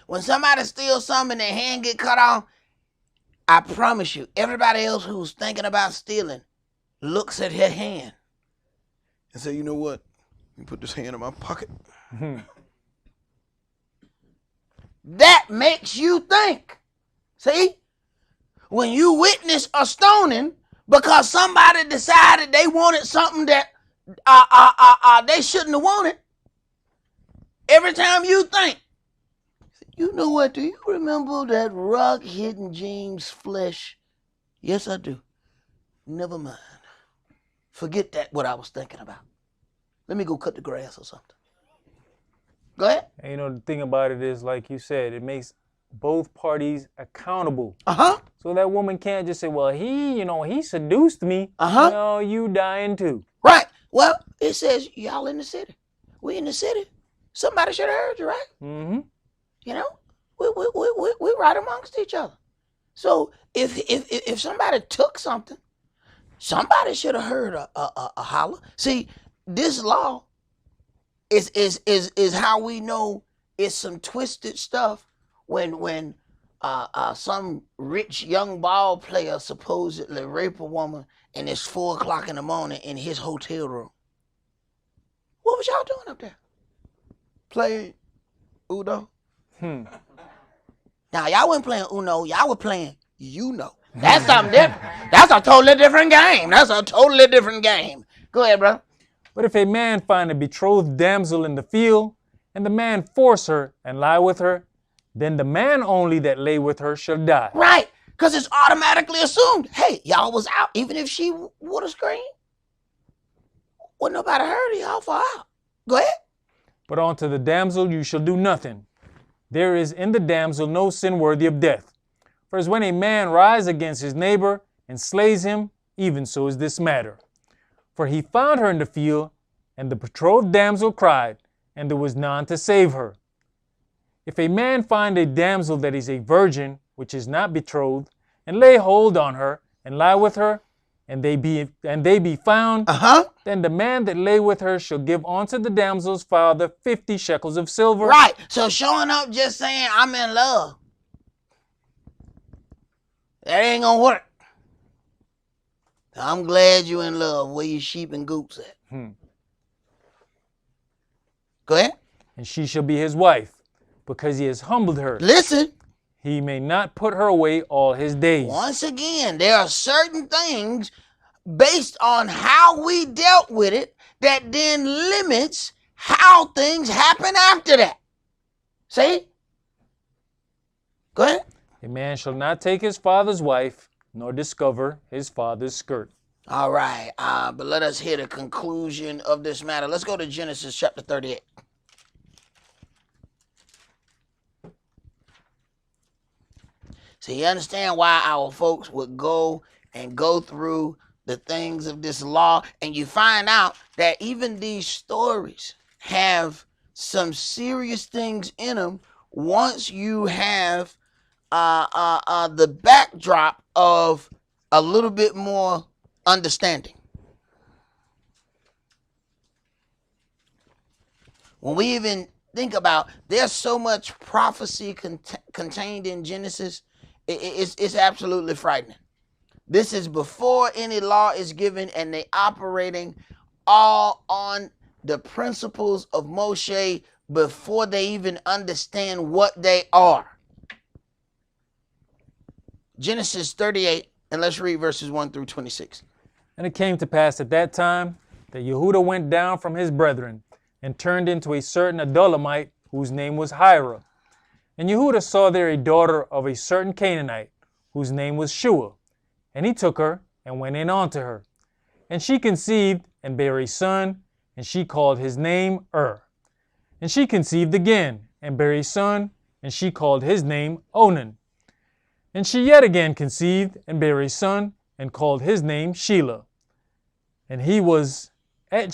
[SPEAKER 1] When somebody steals something and their hand get cut off, I promise you, everybody else who's thinking about stealing looks at her hand
[SPEAKER 3] And say, you know what? Let me put this hand in my pocket.
[SPEAKER 1] That makes you think. See? When you witness a stoning, because somebody decided they wanted something that they shouldn't have wanted. Every time you think, you know what, do you remember that rock hitting James' flesh? Yes, I do. Never mind. Forget that, what I was thinking about. Let me go cut the grass or something. Go ahead.
[SPEAKER 2] And you know, the thing about it is, like you said, it makes both parties accountable.
[SPEAKER 1] Uh-huh.
[SPEAKER 2] So that woman can't just say, well, he seduced me.
[SPEAKER 1] Uh-huh.
[SPEAKER 2] No, you dying too.
[SPEAKER 1] Right. Well, it says y'all in the city. We in the city. Somebody should have heard you, right?
[SPEAKER 2] Mm-hmm.
[SPEAKER 1] You know, we right amongst each other. So if somebody took something, somebody should have heard a holler. See, this law is how we know it's some twisted stuff when some rich young ball player supposedly rape a woman and it's 4 o'clock in the morning in his hotel room. What was y'all doing up there? Playing Uno? Now y'all wasn't playing Uno, y'all were playing That's something different. That's a totally different game. Go ahead, bro.
[SPEAKER 2] But if a man find a betrothed damsel in the field, and the man force her and lie with her, then the man only that lay with her shall die.
[SPEAKER 1] Right, because it's automatically assumed, hey, y'all was out, even if she would have screamed. Wouldn't nobody heard y'all fall out. Go ahead.
[SPEAKER 2] But unto the damsel you shall do nothing. There is in the damsel no sin worthy of death. For as when a man rise against his neighbor and slays him, even so is this matter. For he found her in the field, and the betrothed damsel cried, and there was none to save her. If a man find a damsel that is a virgin, which is not betrothed, and lay hold on her, and lie with her, and they be found, then the man that lay with her shall give unto the damsel's father 50 shekels of silver.
[SPEAKER 1] Right. So showing up just saying I'm in love, that ain't gonna work. I'm glad you in love. Where your sheep and goats at? Go ahead.
[SPEAKER 2] And she shall be his wife, because he has humbled her.
[SPEAKER 1] Listen.
[SPEAKER 2] He may not put her away all his days.
[SPEAKER 1] Once again, there are certain things based on how we dealt with it that then limits how things happen after that. See? Go ahead.
[SPEAKER 2] A man shall not take his father's wife, nor discover his father's skirt.
[SPEAKER 1] All right, but let us hear the conclusion of this matter. Let's go to Genesis chapter 38. So you understand why our folks would go through the things of this law, and you find out that even these stories have some serious things in them once you have the backdrop of a little bit more understanding. When we even think about, there's so much prophecy contained in Genesis, it's absolutely frightening. This is before any law is given, and they operating all on the principles of Moshe before they even understand what they are. Genesis 38, and let's read verses 1 through 26.
[SPEAKER 2] And it came to pass at that time that Yehudah went down from his brethren and turned into a certain Adulamite whose name was Hira. And Yehudah saw there a daughter of a certain Canaanite whose name was Shua. And he took her and went in unto her. And she conceived and bare a son, and she called his name And she conceived again and bare a son, and she called his name Onan. And she yet again conceived and bare a son, and called his name Shelah. And he was at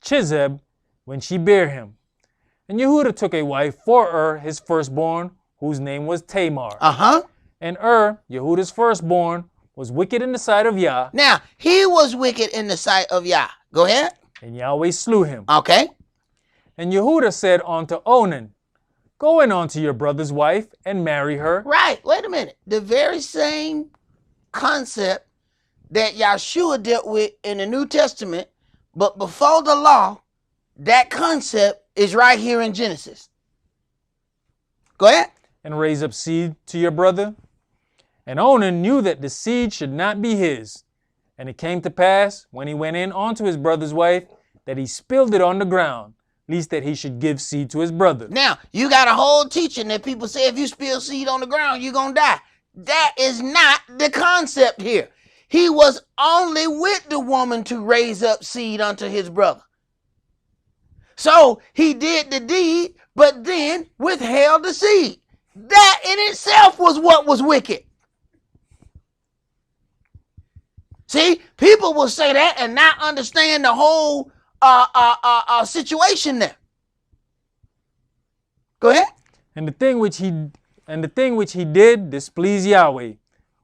[SPEAKER 2] Chizeb when she bare him. And Yehudah took a wife for his firstborn, whose name was Tamar. And Yehudah's firstborn, was wicked in the sight of Yah.
[SPEAKER 1] Now, he was wicked in the sight of Yah. Go ahead.
[SPEAKER 2] And Yahweh slew him.
[SPEAKER 1] Okay.
[SPEAKER 2] And Yehudah said unto Onan, go in unto your brother's wife and marry her.
[SPEAKER 1] Right. Wait a minute. The very same concept that Yahshua dealt with in the New Testament, but before the law, that concept is right here in Genesis. Go ahead.
[SPEAKER 2] And raise up seed to your brother. And Onan knew that the seed should not be his, And it came to pass, when he went in unto his brother's wife, that he spilled it on the ground, lest that he should give seed to his brother.
[SPEAKER 1] Now, you got a whole teaching that people say if you spill seed on the ground, you're going to die. That is not the concept here. He was only with the woman to raise up seed unto his brother. So he did the deed, but then withheld the seed. That in itself was what was wicked. See, people will say that and not understand the whole situation there. Go ahead.
[SPEAKER 2] And the thing which he did displeased Yahweh,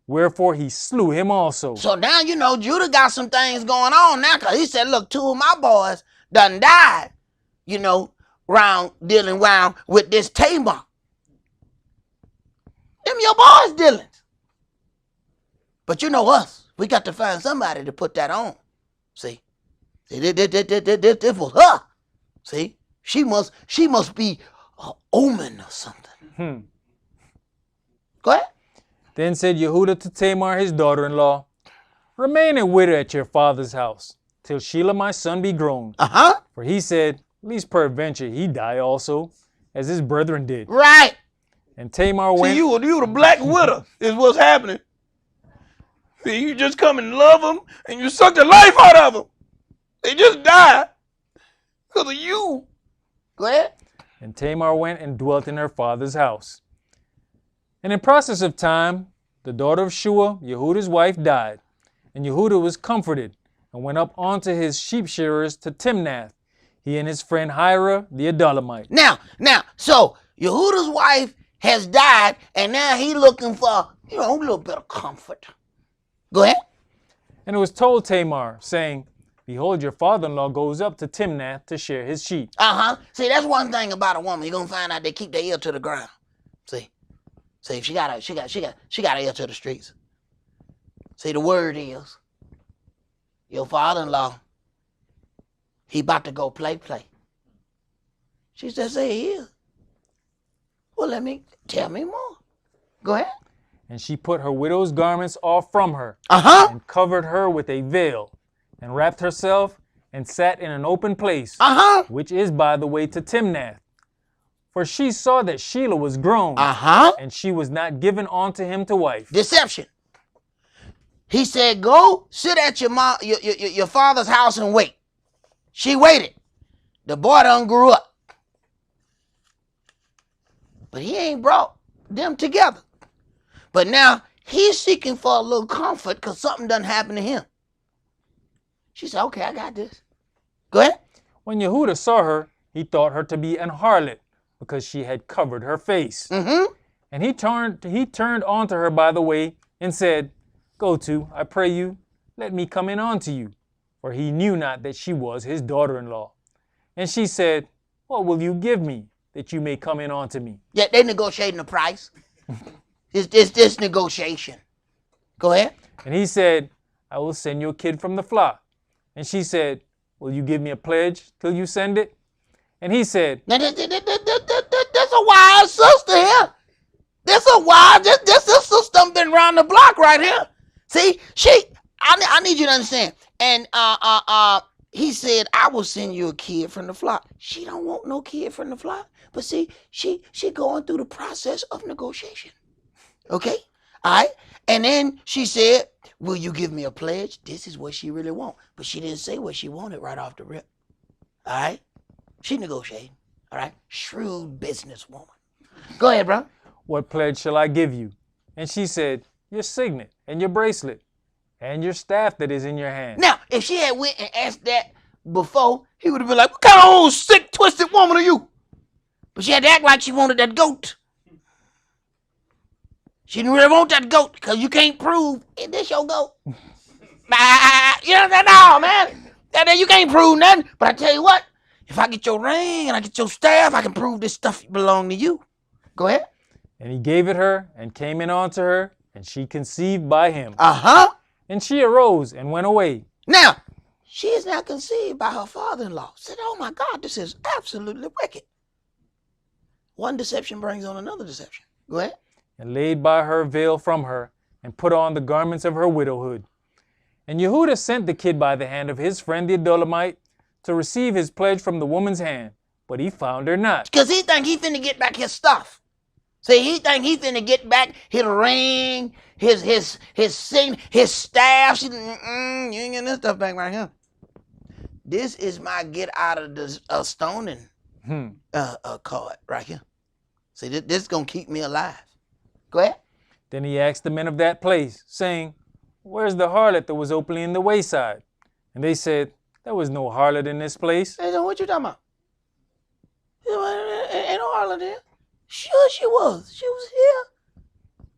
[SPEAKER 2] wherefore he slew him also.
[SPEAKER 1] So now you know Judah got some things going on now, because he said, look, 2 of my boys done died, dealing around with this Tamar. Them your boys dealing. But you know us, we got to find somebody to put that on. See, this was her. See, she must be an omen or something. Go ahead.
[SPEAKER 2] Then said Yehudah to Tamar his daughter-in-law, remain a widow at your father's house, till Shelah my son be grown. For he said, least peradventure he die also, as his brethren did.
[SPEAKER 1] Right.
[SPEAKER 2] And Tamar went.
[SPEAKER 3] See, you the black widow is what's happening. See, you just come and love them, and you suck the life out of them. They just die because of you.
[SPEAKER 1] Go ahead.
[SPEAKER 2] And Tamar went and dwelt in her father's house. And in process of time, the daughter of Shua, Yehudah's wife, died. And Yehudah was comforted, and went up unto his sheep shearers to Timnath, he and his friend Hira the Adullamite.
[SPEAKER 1] Now, so Yehudah's wife has died, and now he looking for, a little bit of comfort. Go ahead.
[SPEAKER 2] And it was told Tamar, saying, behold, your father-in-law goes up to Timnath to shear his sheep.
[SPEAKER 1] See, that's one thing about a woman. You're gonna find out they keep their ear to the ground. See, she got her ear to the streets. See, the word is, your father-in-law, he about to go play. She said, say he is. Well, tell me more. Go ahead.
[SPEAKER 2] And she put her widow's garments off from her, and covered her with a veil, and wrapped herself, and sat in an open place, which is by the way to Timnath. For she saw that Shelah was grown, and she was not given unto him to wife.
[SPEAKER 1] Deception. He said, go sit at your father's house and wait. She waited. The boy done grew up. But he ain't brought them together. But now he's seeking for a little comfort because something done happened to him. She said, okay, I got this. Go ahead.
[SPEAKER 2] When Yehudah saw her, he thought her to be an harlot, because she had covered her face. And he turned unto her by the way, and said, go to, I pray you, let me come in unto you. For he knew not that she was his daughter-in-law. And she said, what will you give me, that you may come in unto me?
[SPEAKER 1] Yeah, they negotiating the price. It's negotiation. Go ahead.
[SPEAKER 2] And he said, I will send you a kid from the flock. And she said, will you give me a pledge till you send it? And he said,
[SPEAKER 1] now, that's a wise sister here. This sister been around the block right here. See, I need you to understand. And he said, I will send you a kid from the flock. She don't want no kid from the flock. But see, she going through the process of negotiation. Okay? All right? And then she said, will you give me a pledge? This is what she really want. But she didn't say what she wanted right off the rip. All right? She negotiating. All right? Shrewd businesswoman. Go ahead, bro.
[SPEAKER 2] what pledge shall I give you? And she said, your signet and your bracelet and your staff that is in your hand.
[SPEAKER 1] Now, if she had went and asked that before, he would have been like, what kind of old sick, twisted woman are you? But she had to act like she wanted that goat. She didn't really want that goat because you can't prove, is this your goat? You know, no, man. You can't prove nothing. But I tell you what, if I get your ring and I get your staff, I can prove this stuff belong to you. Go ahead.
[SPEAKER 2] And he gave it her and came in unto her, and she conceived by him. And she arose and went away.
[SPEAKER 1] Now, she is now conceived by her father-in-law. Said, oh my God, this is absolutely wicked. One deception brings on another deception. Go ahead.
[SPEAKER 2] And laid by her veil from her, and put on the garments of her widowhood. And Yehuda sent the kid by the hand of his friend the Adullamite to receive his pledge from the woman's hand, but he found her not.
[SPEAKER 1] Because he think he finna get back his stuff. See, he think he finna get back his ring, his staff. You ain't getting this stuff back right here. This is my get out of the stoning card right here. See, this is gonna keep me alive. Go ahead.
[SPEAKER 2] Then he asked the men of that place, saying, Where's the harlot that was openly in the wayside? And they said, There was no harlot in this place.
[SPEAKER 1] Hey, what you talking about? Ain't no harlot there. Sure she was. She was here.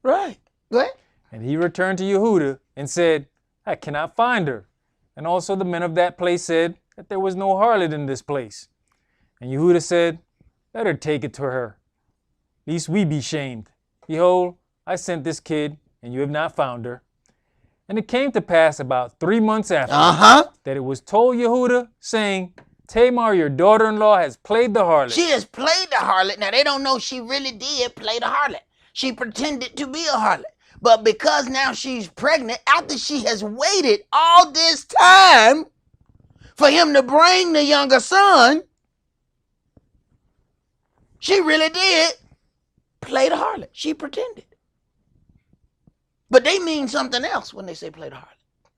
[SPEAKER 1] Right. Go ahead.
[SPEAKER 2] And he returned to Yehuda and said, I cannot find her. And also the men of that place said that there was no harlot in this place. And Yehuda said, Let her take it to her, lest we be shamed. Behold, I sent this kid, and you have not found her. And it came to pass about 3 months after that it was told Yehuda, saying, Tamar, your daughter-in-law, has played the harlot.
[SPEAKER 1] She has played the harlot. Now, they don't know she really did play the harlot. She pretended to be a harlot. But because now she's pregnant, after she has waited all this time for him to bring the younger son, she really did play the harlot. She pretended. But they mean something else when they say play the harlot.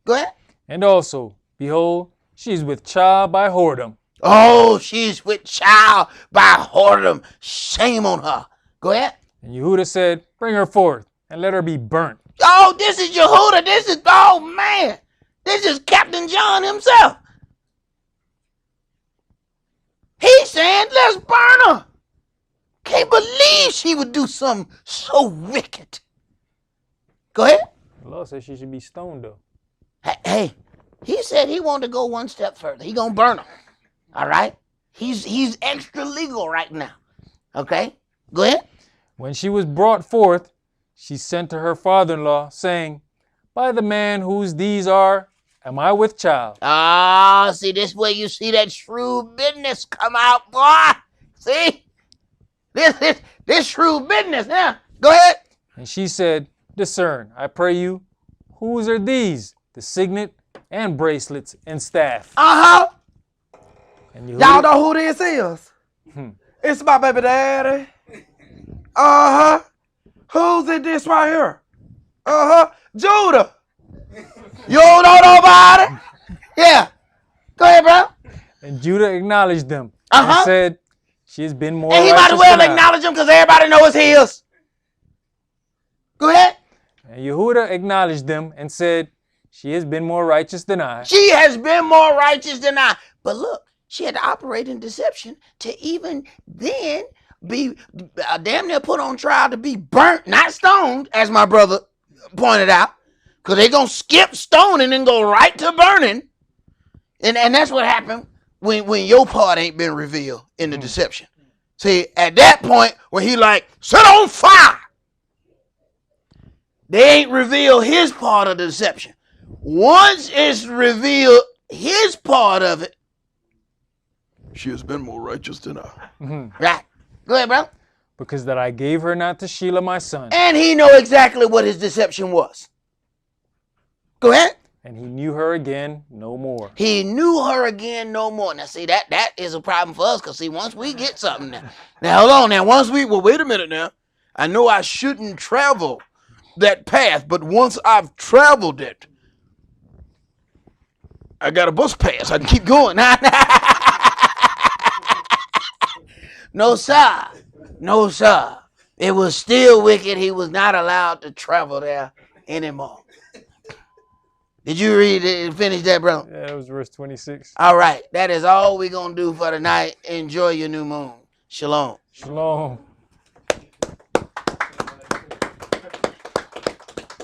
[SPEAKER 1] Go ahead.
[SPEAKER 2] And also, behold, she is with child by whoredom.
[SPEAKER 1] Oh, she's with child by whoredom. Shame on her. Go ahead.
[SPEAKER 2] And Yehuda said, Bring her forth, and let her be burnt.
[SPEAKER 1] Oh, this is Yehuda. Oh man. This is Captain John himself. He's saying, let's burn her. Can't believe she would do something so wicked. Go ahead.
[SPEAKER 2] The law says she should be stoned, though.
[SPEAKER 1] Hey, he said he wanted to go one step further. He gonna burn her. All right? He's extra legal right now. Okay? Go ahead.
[SPEAKER 2] When she was brought forth, she sent to her father-in-law, saying, By the man whose these are, am I with child?
[SPEAKER 1] Ah, see, this way you see that shrewd business come out, boy. See? This shrewd business now. Go ahead.
[SPEAKER 2] And she said, Discern, I pray you, whose are these, the signet and bracelets and staff?
[SPEAKER 1] Uh-huh.
[SPEAKER 2] And
[SPEAKER 3] Y'all know who this is? It's my baby daddy. Uh-huh. Who's in this right here? Uh-huh. Judah.
[SPEAKER 1] You don't know nobody? Yeah. Go ahead, bro.
[SPEAKER 2] And Judah acknowledged them and said, She has been more
[SPEAKER 1] And he might as
[SPEAKER 2] righteous
[SPEAKER 1] well
[SPEAKER 2] than I.
[SPEAKER 1] acknowledge him because everybody knows it's his. Go ahead.
[SPEAKER 2] And Yehuda acknowledged them and said, She has been more righteous than I.
[SPEAKER 1] She has been more righteous than I. But look, she had to operate in deception to even then be damn near put on trial to be burnt, not stoned, as my brother pointed out. Because they're going to skip stoning and go right to burning. And that's what happened when your part ain't been revealed in the deception. See, at that point, when he like, set on fire. They ain't revealed his part of the deception. Once it's revealed his part of it,
[SPEAKER 3] She has been more righteous than I.
[SPEAKER 1] right. Go ahead, bro.
[SPEAKER 2] Because that I gave her not to Shelah my son.
[SPEAKER 1] And he know exactly what his deception was. Go ahead.
[SPEAKER 2] And he knew her again no more.
[SPEAKER 1] He knew her again no more. Now, see, that is a problem for us because, see, once we get something now, hold on. Now, well, wait a minute now. I know I shouldn't travel that path, but once I've traveled it, I got a bus pass. I can keep going. No, sir. No, sir. It was still wicked. He was not allowed to travel there anymore. Did you read it and finish that, bro?
[SPEAKER 2] Yeah, that was verse 26.
[SPEAKER 1] All right. That is all we're going to do for tonight. Enjoy your new moon. Shalom.
[SPEAKER 2] Shalom.